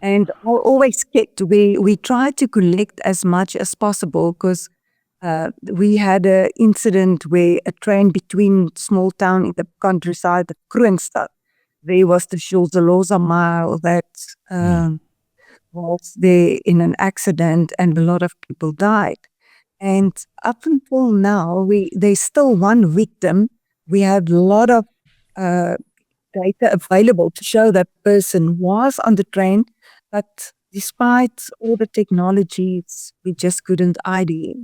And always kept, we tried to collect as much as possible, because we had an incident where a train between small town in the countryside, the Kroonstad, there was the Shulzaloza mile that was there in an accident and a lot of people died. And up until now, there's still one victim. We had a lot of data available to show that person was on the train, but despite all the technologies, we just couldn't ID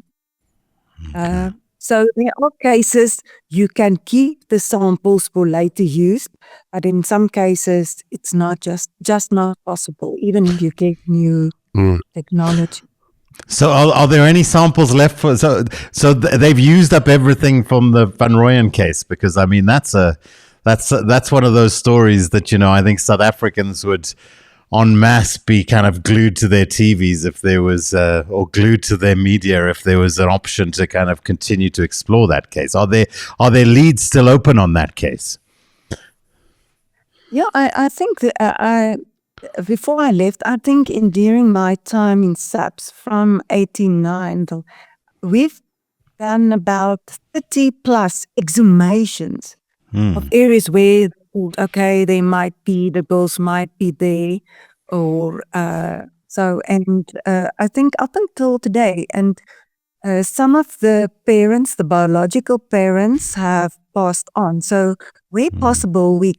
him. So there are cases you can keep the samples for later use, but in some cases it's not just not possible, even if you get new technology. So are there any samples left for? So they've used up everything from the Van Rooyen case, because I mean that's one of those stories that I think South Africans would en masse be kind of glued to their TVs if there was, or glued to their media if there was an option to kind of continue to explore that case. Are there leads still open on that case? Yeah, I think that before I left, I think during my time in SAPS from 1989, we've done about 30 plus exhumations of areas where, okay, the girls might be there, or so. And I think up until today, and some of the parents, the biological parents, have passed on. So where possible, we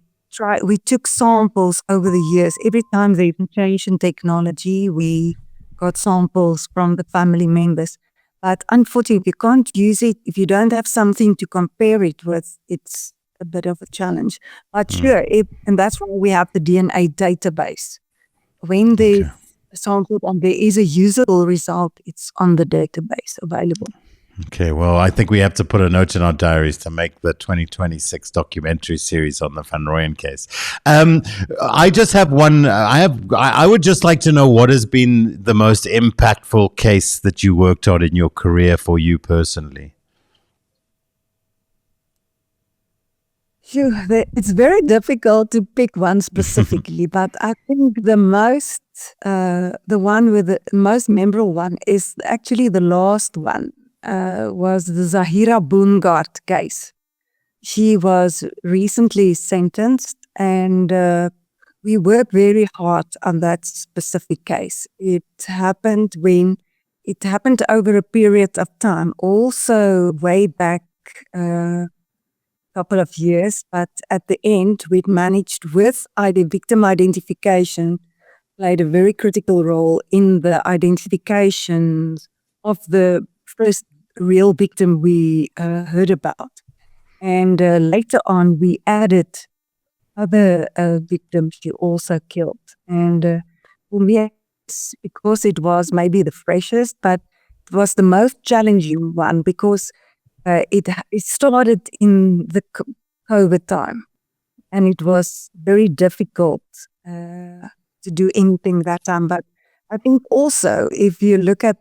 took samples over the years. Every time they changed in technology, we got samples from the family members. But unfortunately, you can't use it if you don't have something to compare it with. It's a bit of a challenge. But sure, and that's why we have the DNA database. When there's a sample and there is a usable result, it's on the database available. Okay, well, I think we have to put a note in our diaries to make the 2026 documentary series on the Van Rooyen case. I just have one. I would just like to know what has been the most impactful case that you worked on in your career for you personally. Sure, it's very difficult to pick one specifically, but I think the one with the most memorable one is actually the last one. Was the Zahira Boongart case. She was recently sentenced, and we worked very hard on that specific case. It happened over a period of time, also way back a couple of years, but at the end, we'd managed with victim identification, played a very critical role in the identification of the first real victim we heard about. And later on, we added other victims she also killed. And for me, because it was maybe the freshest, but it was the most challenging one because it started in the COVID time. And it was very difficult to do anything that time. But I think also, if you look at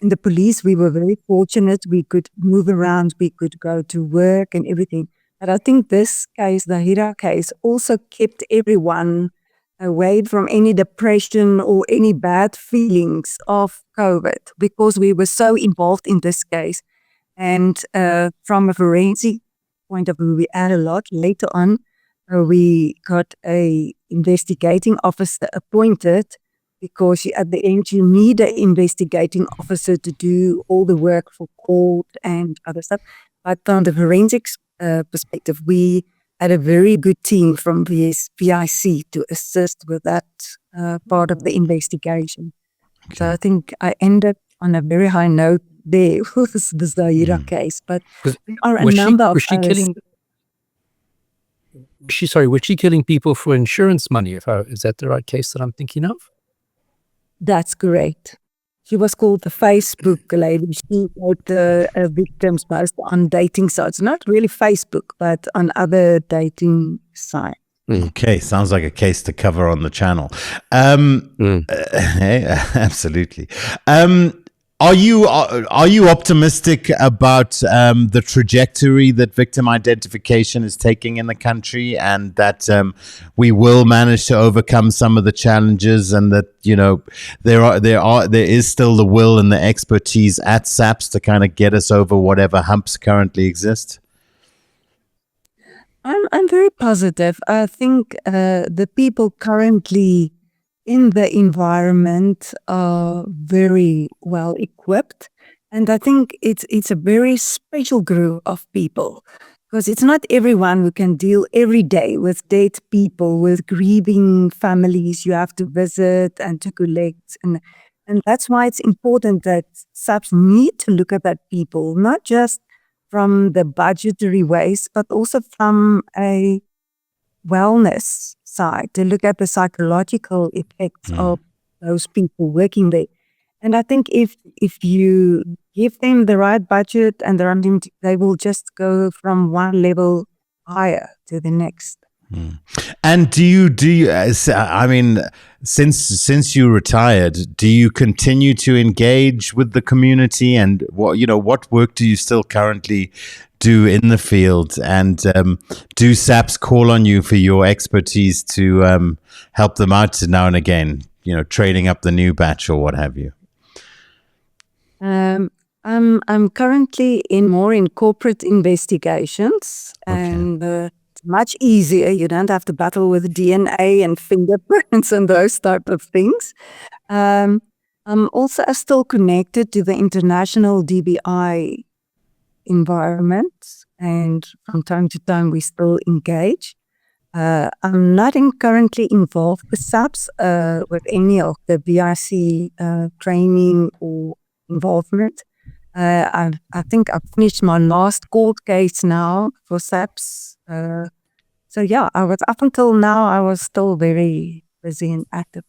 in the police, we were very fortunate. We could move around, we could go to work and everything. But I think this case, the Hira case, also kept everyone away from any depression or any bad feelings of COVID because we were so involved in this case. And from a forensic point of view, we add a lot. Later on, we got a investigating officer appointed because at the end, you need an investigating officer to do all the work for court and other stuff. But from the forensics perspective, we had a very good team from VIC to assist with that part of the investigation. Okay. So I think I ended on a very high note there with the Zahira case. But there are a number of others. Was she killing people for insurance money? Is that the right case that I'm thinking of? That's correct. She was called the Facebook lady. She wrote the victims most on dating sites. Not really Facebook, but on other dating sites. Okay, sounds like a case to cover on the channel. Absolutely. Are you optimistic about the trajectory that victim identification is taking in the country, and that we will manage to overcome some of the challenges, and that there is still the will and the expertise at SAPS to kind of get us over whatever humps currently exist? I'm very positive. I think the people currently in the environment are very well equipped. And I think it's a very special group of people because it's not everyone who can deal every day with dead people, with grieving families you have to visit and to collect. And that's why it's important that SAPS need to look at that people, not just from the budgetary ways, but also from a wellness side, to look at the psychological effects of those people working there. And I think if you give them the right budget and they will just go from one level higher to the next. And do you I mean, since you retired, do you continue to engage with the community, and what work do you still currently do in the field, and do SAPS call on you for your expertise to help them out now and again, training up the new batch or what have you? I'm currently more in corporate investigations, and it's much easier. You don't have to battle with DNA and fingerprints and those type of things. I'm also still connected to the international DBI environment, and from time to time we still engage. I'm not currently involved with SAPS with any of the BRC training or involvement, I think I've finished my last court case now for SAPS. So yeah, I was up until now. I was still very busy and active.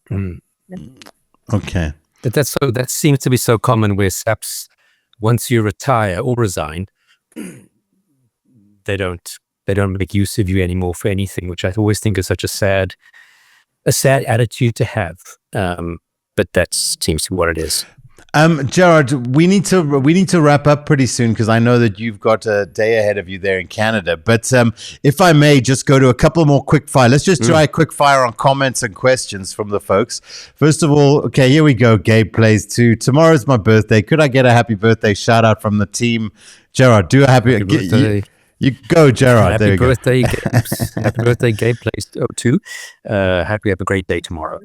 Okay. But that seems to be so common where SAPS, once you retire or resign, they don't make use of you anymore for anything, which I always think is such a sad attitude to have. But that seems to be what it is. Gerard, we need to wrap up pretty soon because I know that you've got a day ahead of you there in Canada. But if I may just go to a couple more quick fire. Let's just try a quick fire on comments and questions from the folks. First of all, okay, here we go. Gabe plays too. Tomorrow's my birthday. Could I get a happy birthday shout out from the team? Gerard, do a happy birthday. You go, Gerard. Happy birthday, Gabe. Happy birthday, Gabe plays too. Have a great day tomorrow.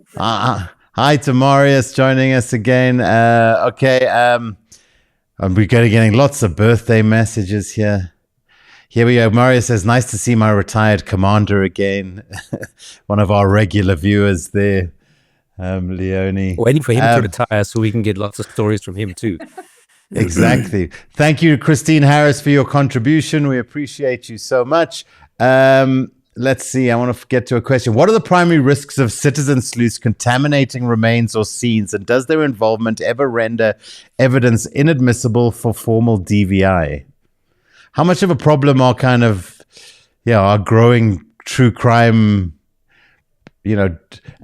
Hi to Marius joining us again. Okay, we're getting lots of birthday messages here. Here we go. Marius says, nice to see my retired commander again. One of our regular viewers there, Leoni. Waiting for him to retire so we can get lots of stories from him too. Exactly. Thank you, Christine Harris, for your contribution. We appreciate you so much. Let's see. I want to get to a question. What are the primary risks of citizen sleuths contaminating remains or scenes, and does their involvement ever render evidence inadmissible for formal DVI? How much of a problem are our growing true crime,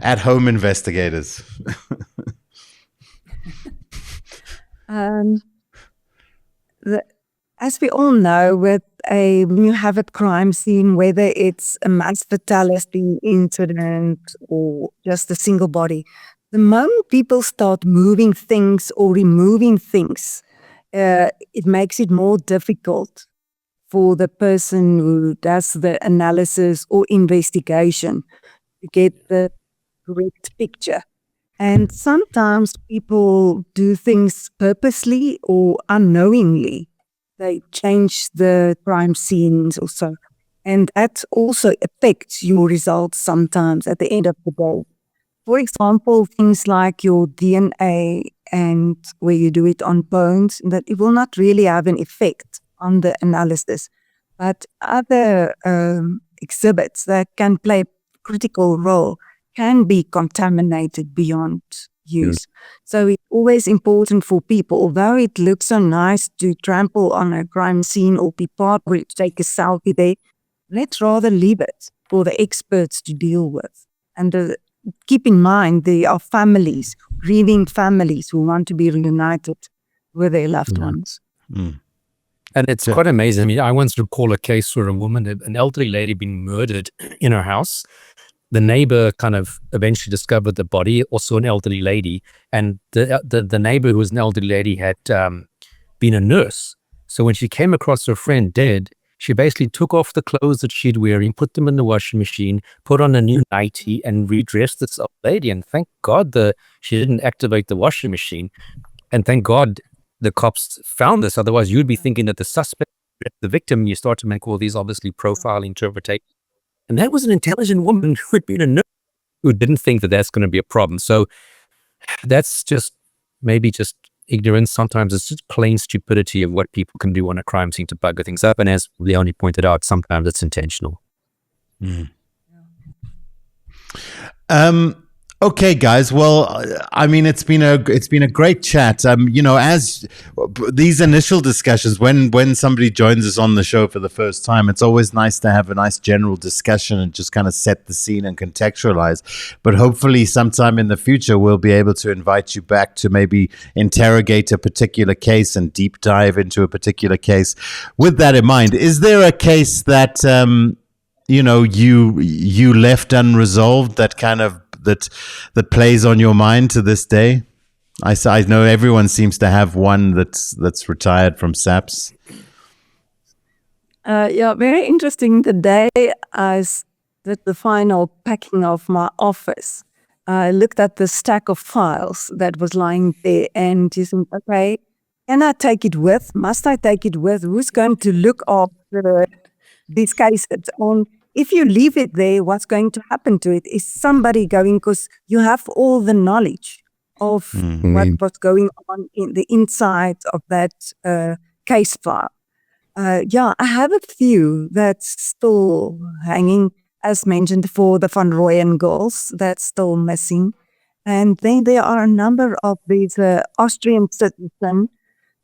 at-home investigators? As we all know, when you have a crime scene, whether it's a mass fatality incident or just a single body, the moment people start moving things or removing things, it makes it more difficult for the person who does the analysis or investigation to get the correct picture. And sometimes people do things purposely or unknowingly. They change the crime scenes or so. And that also affects your results sometimes at the end of the day. For example, things like your DNA and where you do it on bones, that it will not really have an effect on the analysis. But other exhibits that can play a critical role can be contaminated beyond use. So it's always important for people, although it looks so nice to trample on a crime scene or be part of it, take a selfie there, let's rather leave it for the experts to deal with. And keep in mind, there are families, grieving families who want to be reunited with their loved ones. And it's quite amazing. I mean, I once recall a case where a woman, an elderly lady, being murdered in her house. The neighbor kind of eventually discovered the body, also an elderly lady. And the neighbor, who was an elderly lady, had been a nurse. So when she came across her friend dead, she basically took off the clothes that she'd wearing, put them in the washing machine, put on a new nightie, and redressed this old lady. And thank God she didn't activate the washing machine. And thank God the cops found this. Otherwise, you'd be thinking that the suspect, the victim, you start to make all these obviously profile interpretations. And that was an intelligent woman who had been a nurse who didn't think that that's going to be a problem. So that's just maybe just ignorance. Sometimes it's just plain stupidity of what people can do on a crime scene to bugger things up. And as Leoni pointed out, sometimes it's intentional. Okay, guys. Well, I mean, it's been a great chat. As these initial discussions, when somebody joins us on the show for the first time, it's always nice to have a nice general discussion and just kind of set the scene and contextualize. But hopefully, sometime in the future, we'll be able to invite you back to maybe interrogate a particular case and deep dive into a particular case. With that in mind, is there a case that you left unresolved that plays on your mind to this day? I know everyone seems to have one that's retired from SAPS. Very interesting. The day I did the final packing of my office, I looked at the stack of files that was lying there and you think, okay, can I take it with? Must I take it with? Who's going to look after these cases? If you leave it there, what's going to happen to it? Is somebody going, because you have all the knowledge of what was going on in the inside of that case file. I have a few that's still hanging, as mentioned before, the Van Rooyen girls, that's still missing. And then there are a number of these Austrian citizens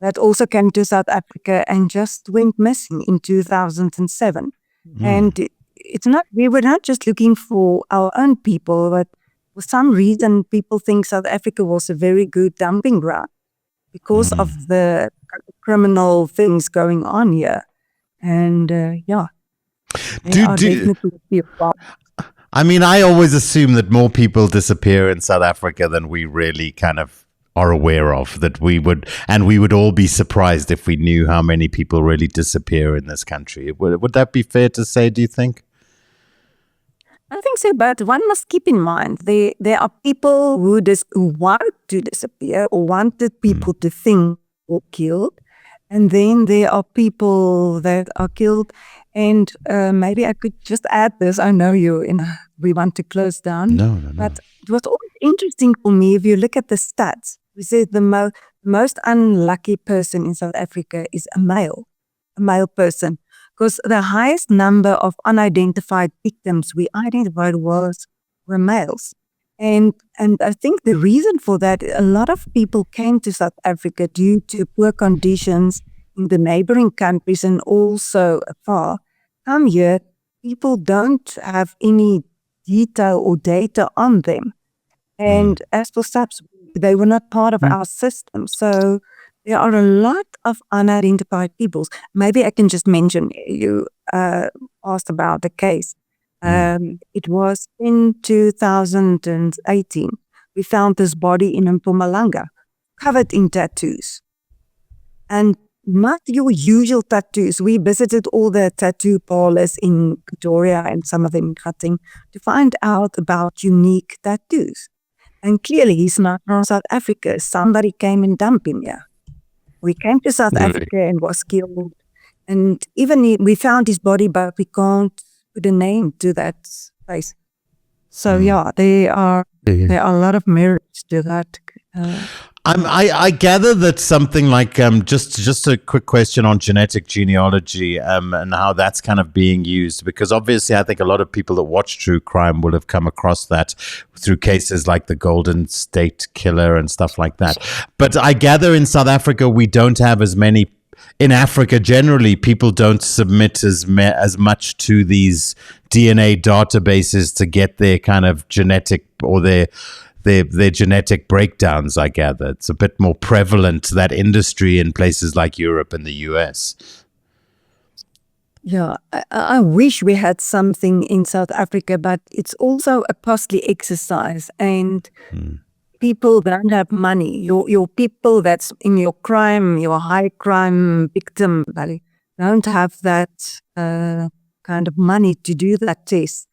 that also came to South Africa and just went missing in 2007. And we were not just looking for our own people, but for some reason people think South Africa was a very good dumping ground because of the criminal things going on here. And I mean, I always assume that more people disappear in South Africa than we really kind of are aware of, that we would all be surprised if we knew how many people really disappear in this country. Would that be fair to say, do you think? I think so, but one must keep in mind there are people who want to disappear or wanted people to think were killed, and then there are people that are killed. And maybe I could just add this. I know we want to close down. No. But it was always interesting for me, if you look at the stats, we said the most unlucky person in South Africa is a male person. Because the highest number of unidentified victims we identified were males. And I think the reason for that, a lot of people came to South Africa due to poor conditions in the neighboring countries and also afar. Come here, people don't have any detail or data on them. And as for SAPS, they were not part of our system. So there are a lot of unidentified peoples. Maybe I can just mention, you asked about the case. It was in 2018. We found this body in Mpumalanga, covered in tattoos. And not your usual tattoos. We visited all the tattoo parlors in Pretoria and some of them in Gauteng to find out about unique tattoos. And clearly he's not from South Africa. Somebody came and dumped him here. We came to South Africa and was killed. And even we found his body, but we can't put a name to that place. So there are a lot of merits to that. I gather that something like just a quick question on genetic genealogy and how that's kind of being used, because obviously I think a lot of people that watch true crime will have come across that through cases like the Golden State Killer and stuff like that. But I gather in South Africa we don't have as many. In Africa generally, people don't submit as much to these DNA databases to get their kind of genetic or their genetic breakdowns, I gather. It's a bit more prevalent, that industry, in places like Europe and the US. Yeah, I wish we had something in South Africa, but it's also a costly exercise. And people don't have money. Your people that's in your high crime victim valley, don't have that kind of money to do that test.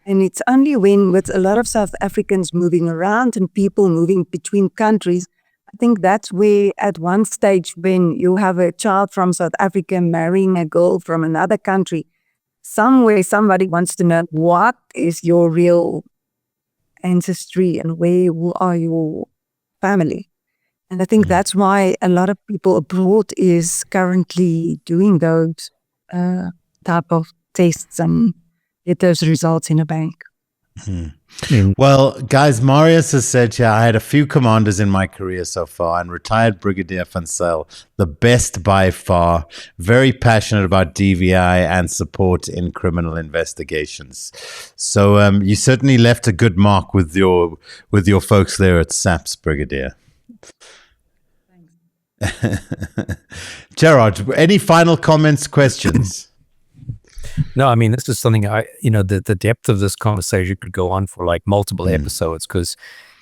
And it's only when, with a lot of South Africans moving around and people moving between countries, I think that's where at one stage when you have a child from South Africa marrying a girl from another country, somewhere somebody wants to know what is your real ancestry and where are your family. And I think that's why a lot of people abroad is currently doing those type of tests and get those results in a bank. Well, guys, Marius has said here, I had a few commanders in my career so far, and retired Brigadier Van Zyl, the best by far, very passionate about DVI and support in criminal investigations. So you certainly left a good mark with your folks there at SAPS, Brigadier. Thanks. Gerard, any final comments, questions? No, I mean, this is something the depth of this conversation could go on for like multiple episodes, because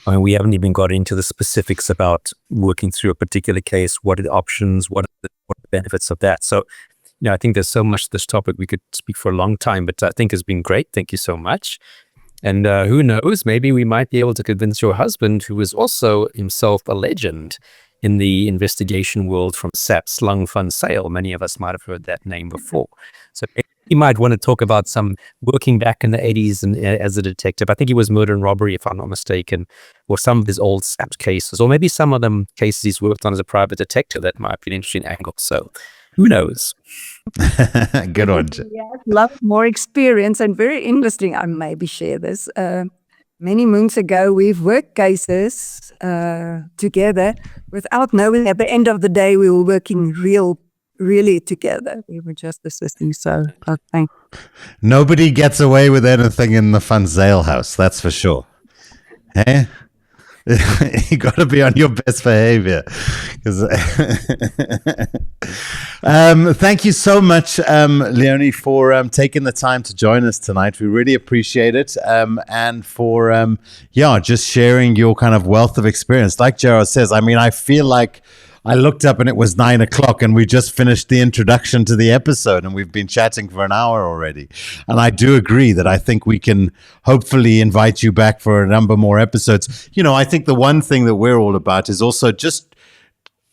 we haven't even got into the specifics about working through a particular case. What are the options? What are the benefits of that? So, I think there's so much to this topic we could speak for a long time, but I think it's been great. Thank you so much. And who knows, maybe we might be able to convince your husband, who is also himself a legend in the investigation world from SAPS, Van Zyl. Many of us might have heard that name before. So he might want to talk about some working back in the 80s and as a detective. I think he was murder and robbery, if I'm not mistaken, or some of his old SAPS cases, or maybe some of them cases he's worked on as a private detective. That might be an interesting angle. So who knows? Good one. Yeah, lot more experience and very interesting. I maybe share this. Many moons ago, we've worked cases together without knowing at the end of the day we were working really together. We were just assisting. So thank you. Nobody gets away with anything in the Van Zyl house, that's for sure. Eh? You got to be on your best behavior. Thank you so much, Leoni, for taking the time to join us tonight. We really appreciate it, and for just sharing your kind of wealth of experience. Like Gerard says, I mean, I feel like I looked up and it was 9 o'clock and we just finished the introduction to the episode and we've been chatting for an hour already. And I do agree that I think we can hopefully invite you back for a number more episodes. You know, I think the one thing that we're all about is also just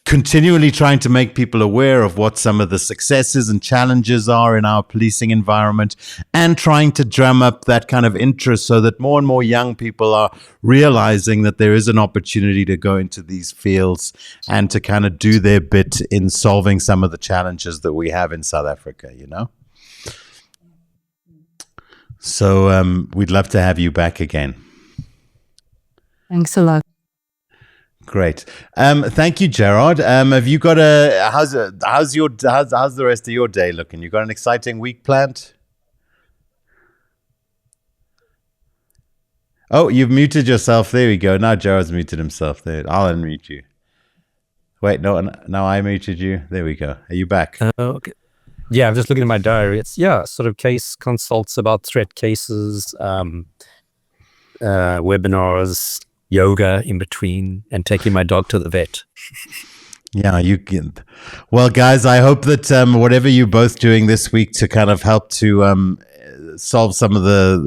continually trying to make people aware of what some of the successes and challenges are in our policing environment, and trying to drum up that kind of interest so that more and more young people are realizing that there is an opportunity to go into these fields and to kind of do their bit in solving some of the challenges that we have in South Africa, you know? So we'd love to have you back again. Thanks a lot. Great. Thank you, Gerard. Have you got how's the rest of your day looking? You got an exciting week planned? Oh, you've muted yourself. There we go. Now Gerard's muted himself. There, I'll unmute you. Wait, no, I muted you. There we go. Are you back? Okay. Yeah, I'm just looking at my diary. It's sort of case consults about threat cases, webinars, yoga in between, and taking my dog to the vet. Yeah, you can. Well, guys, I hope that whatever you're both doing this week to kind of help to solve some of the,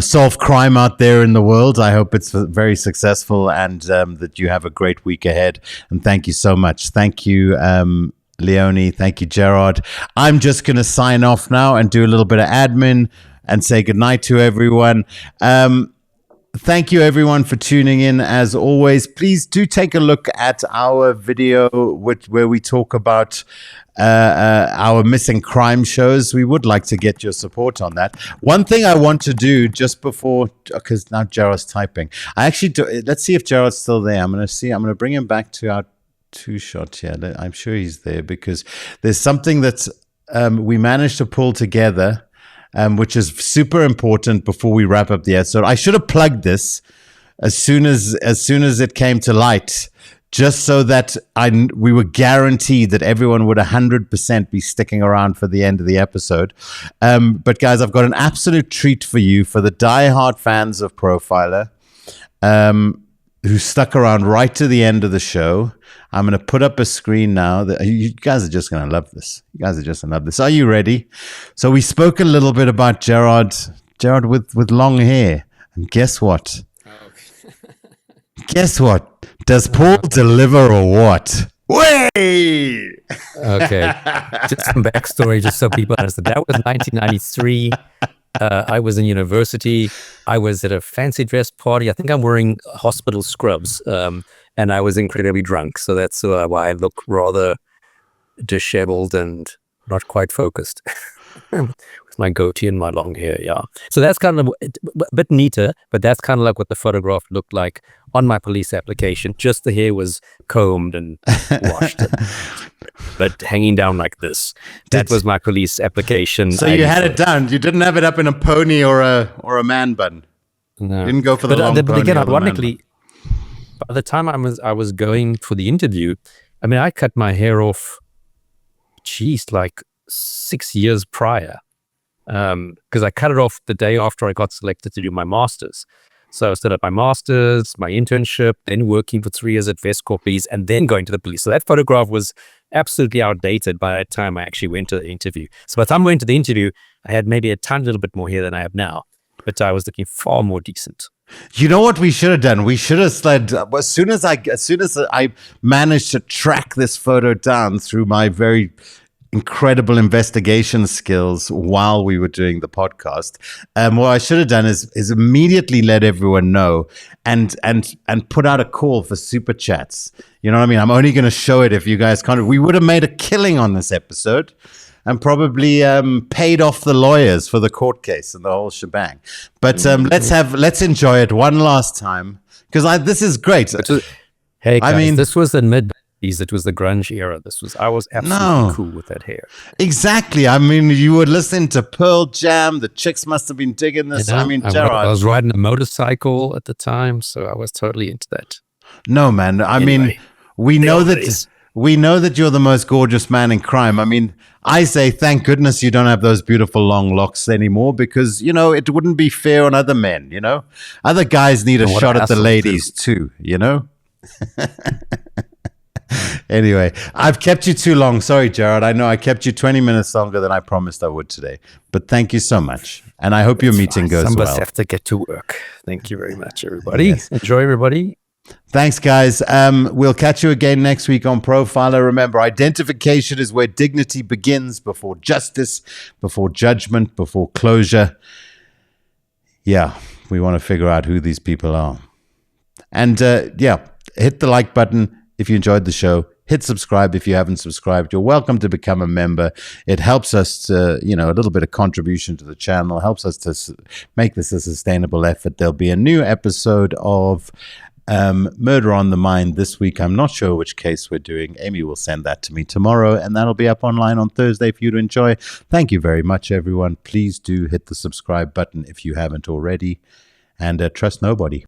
solve crime out there in the world, I hope it's very successful, and that you have a great week ahead. And thank you so much. Thank you, Leoni. Thank you, Gerard. I'm just going to sign off now and do a little bit of admin and say goodnight to everyone. Thank you, everyone, for tuning in. As always, please do take a look at our video where we talk about our missing crime shows. We would like to get your support on that. One thing I want to do just before, because now Gerard's typing. Let's see if Gerard's still there. I'm going to bring him back to our 2-shot here. I'm sure he's there, because there's something that we managed to pull together, which is super important before we wrap up the episode. I should have plugged this as soon as it came to light, just so that we were guaranteed that everyone would 100% be sticking around for the end of the episode. But guys, I've got an absolute treat for you, for the diehard fans of Profiler, who stuck around right to the end of the show. I'm going to put up a screen now. You guys are just going to love this. Are you ready? So we spoke a little bit about Gerard with long hair. And guess what? Guess what? Does Paul deliver or what? Way! Okay. Just some backstory, just so people understand. That was 1993. I was in university. I was at a fancy dress party. I think I'm wearing hospital scrubs. And I was incredibly drunk. So that's why I look rather disheveled and not quite focused. With my goatee and my long hair, yeah. So that's kind of a bit neater, but that's kind of like what the photograph looked like on my police application. Just the hair was combed and washed, but hanging down like this. That was my police application. So you had it done. You didn't have it up in a pony or a man bun. No. You didn't go for the long pony. But again, or the man ironically, by the time I was going for the interview, I mean, I cut my hair off, like 6 years prior, because I cut it off the day after I got selected to do my master's. So I started my master's, my internship, then working for 3 years at Westcorp Police, and then going to the police. So that photograph was absolutely outdated by the time I actually went to the interview. So by the time I went to the interview, I had maybe a tiny little bit more hair than I have now, but I was looking far more decent. You know what we should have done? We should have slid. As soon as I managed to track this photo down through my very incredible investigation skills while we were doing the podcast. What I should have done is immediately let everyone know and put out a call for super chats. You know what I mean? I'm only going to show it if you guys can't. We would have made a killing on this episode and probably paid off the lawyers for the court case and the whole shebang. But let's enjoy it one last time, because this is great. Hey guys, this was the mid-90s. It was the grunge era. I was absolutely cool with that hair. Exactly. I mean, you were listening to Pearl Jam. The chicks must have been digging this. You know, I mean, Gerard. I was riding a motorcycle at the time, so I was totally into that. No, man. I mean, we know that you're the most gorgeous man in crime. I mean, I say thank goodness you don't have those beautiful long locks anymore, because, you know, it wouldn't be fair on other men, you know? Other guys need a shot at the ladies too, you know? Anyway, I've kept you too long. Sorry, Gerard. I know I kept you 20 minutes longer than I promised I would today. But thank you so much. And I hope your meeting goes well. Some of us have to get to work. Thank you very much, everybody. Yes. Enjoy, everybody. Thanks, guys. We'll catch you again next week on Profiler. Remember, identification is where dignity begins, before justice, before judgment, before closure. Yeah, we want to figure out who these people are. And hit the like button if you enjoyed the show. Hit subscribe if you haven't subscribed. You're welcome to become a member. It helps us to, a little bit of contribution to the channel. Helps us to make this a sustainable effort. There'll be a new episode of Murder on the Mind this week. I'm not sure which case we're doing. Amy will send that to me tomorrow, and that'll be up online on Thursday for you to enjoy. Thank you very much, everyone. Please do hit the subscribe button if you haven't already, and trust nobody.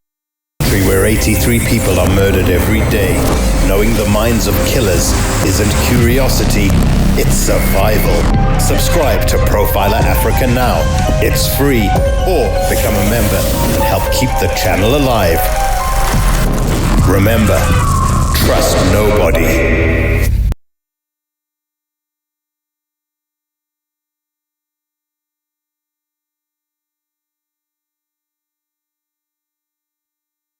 Where 83 people are murdered every day. Knowing the minds of killers isn't curiosity, it's survival. Subscribe to Profiler Africa now. It's free, or become a member and help keep the channel alive. Remember, trust nobody.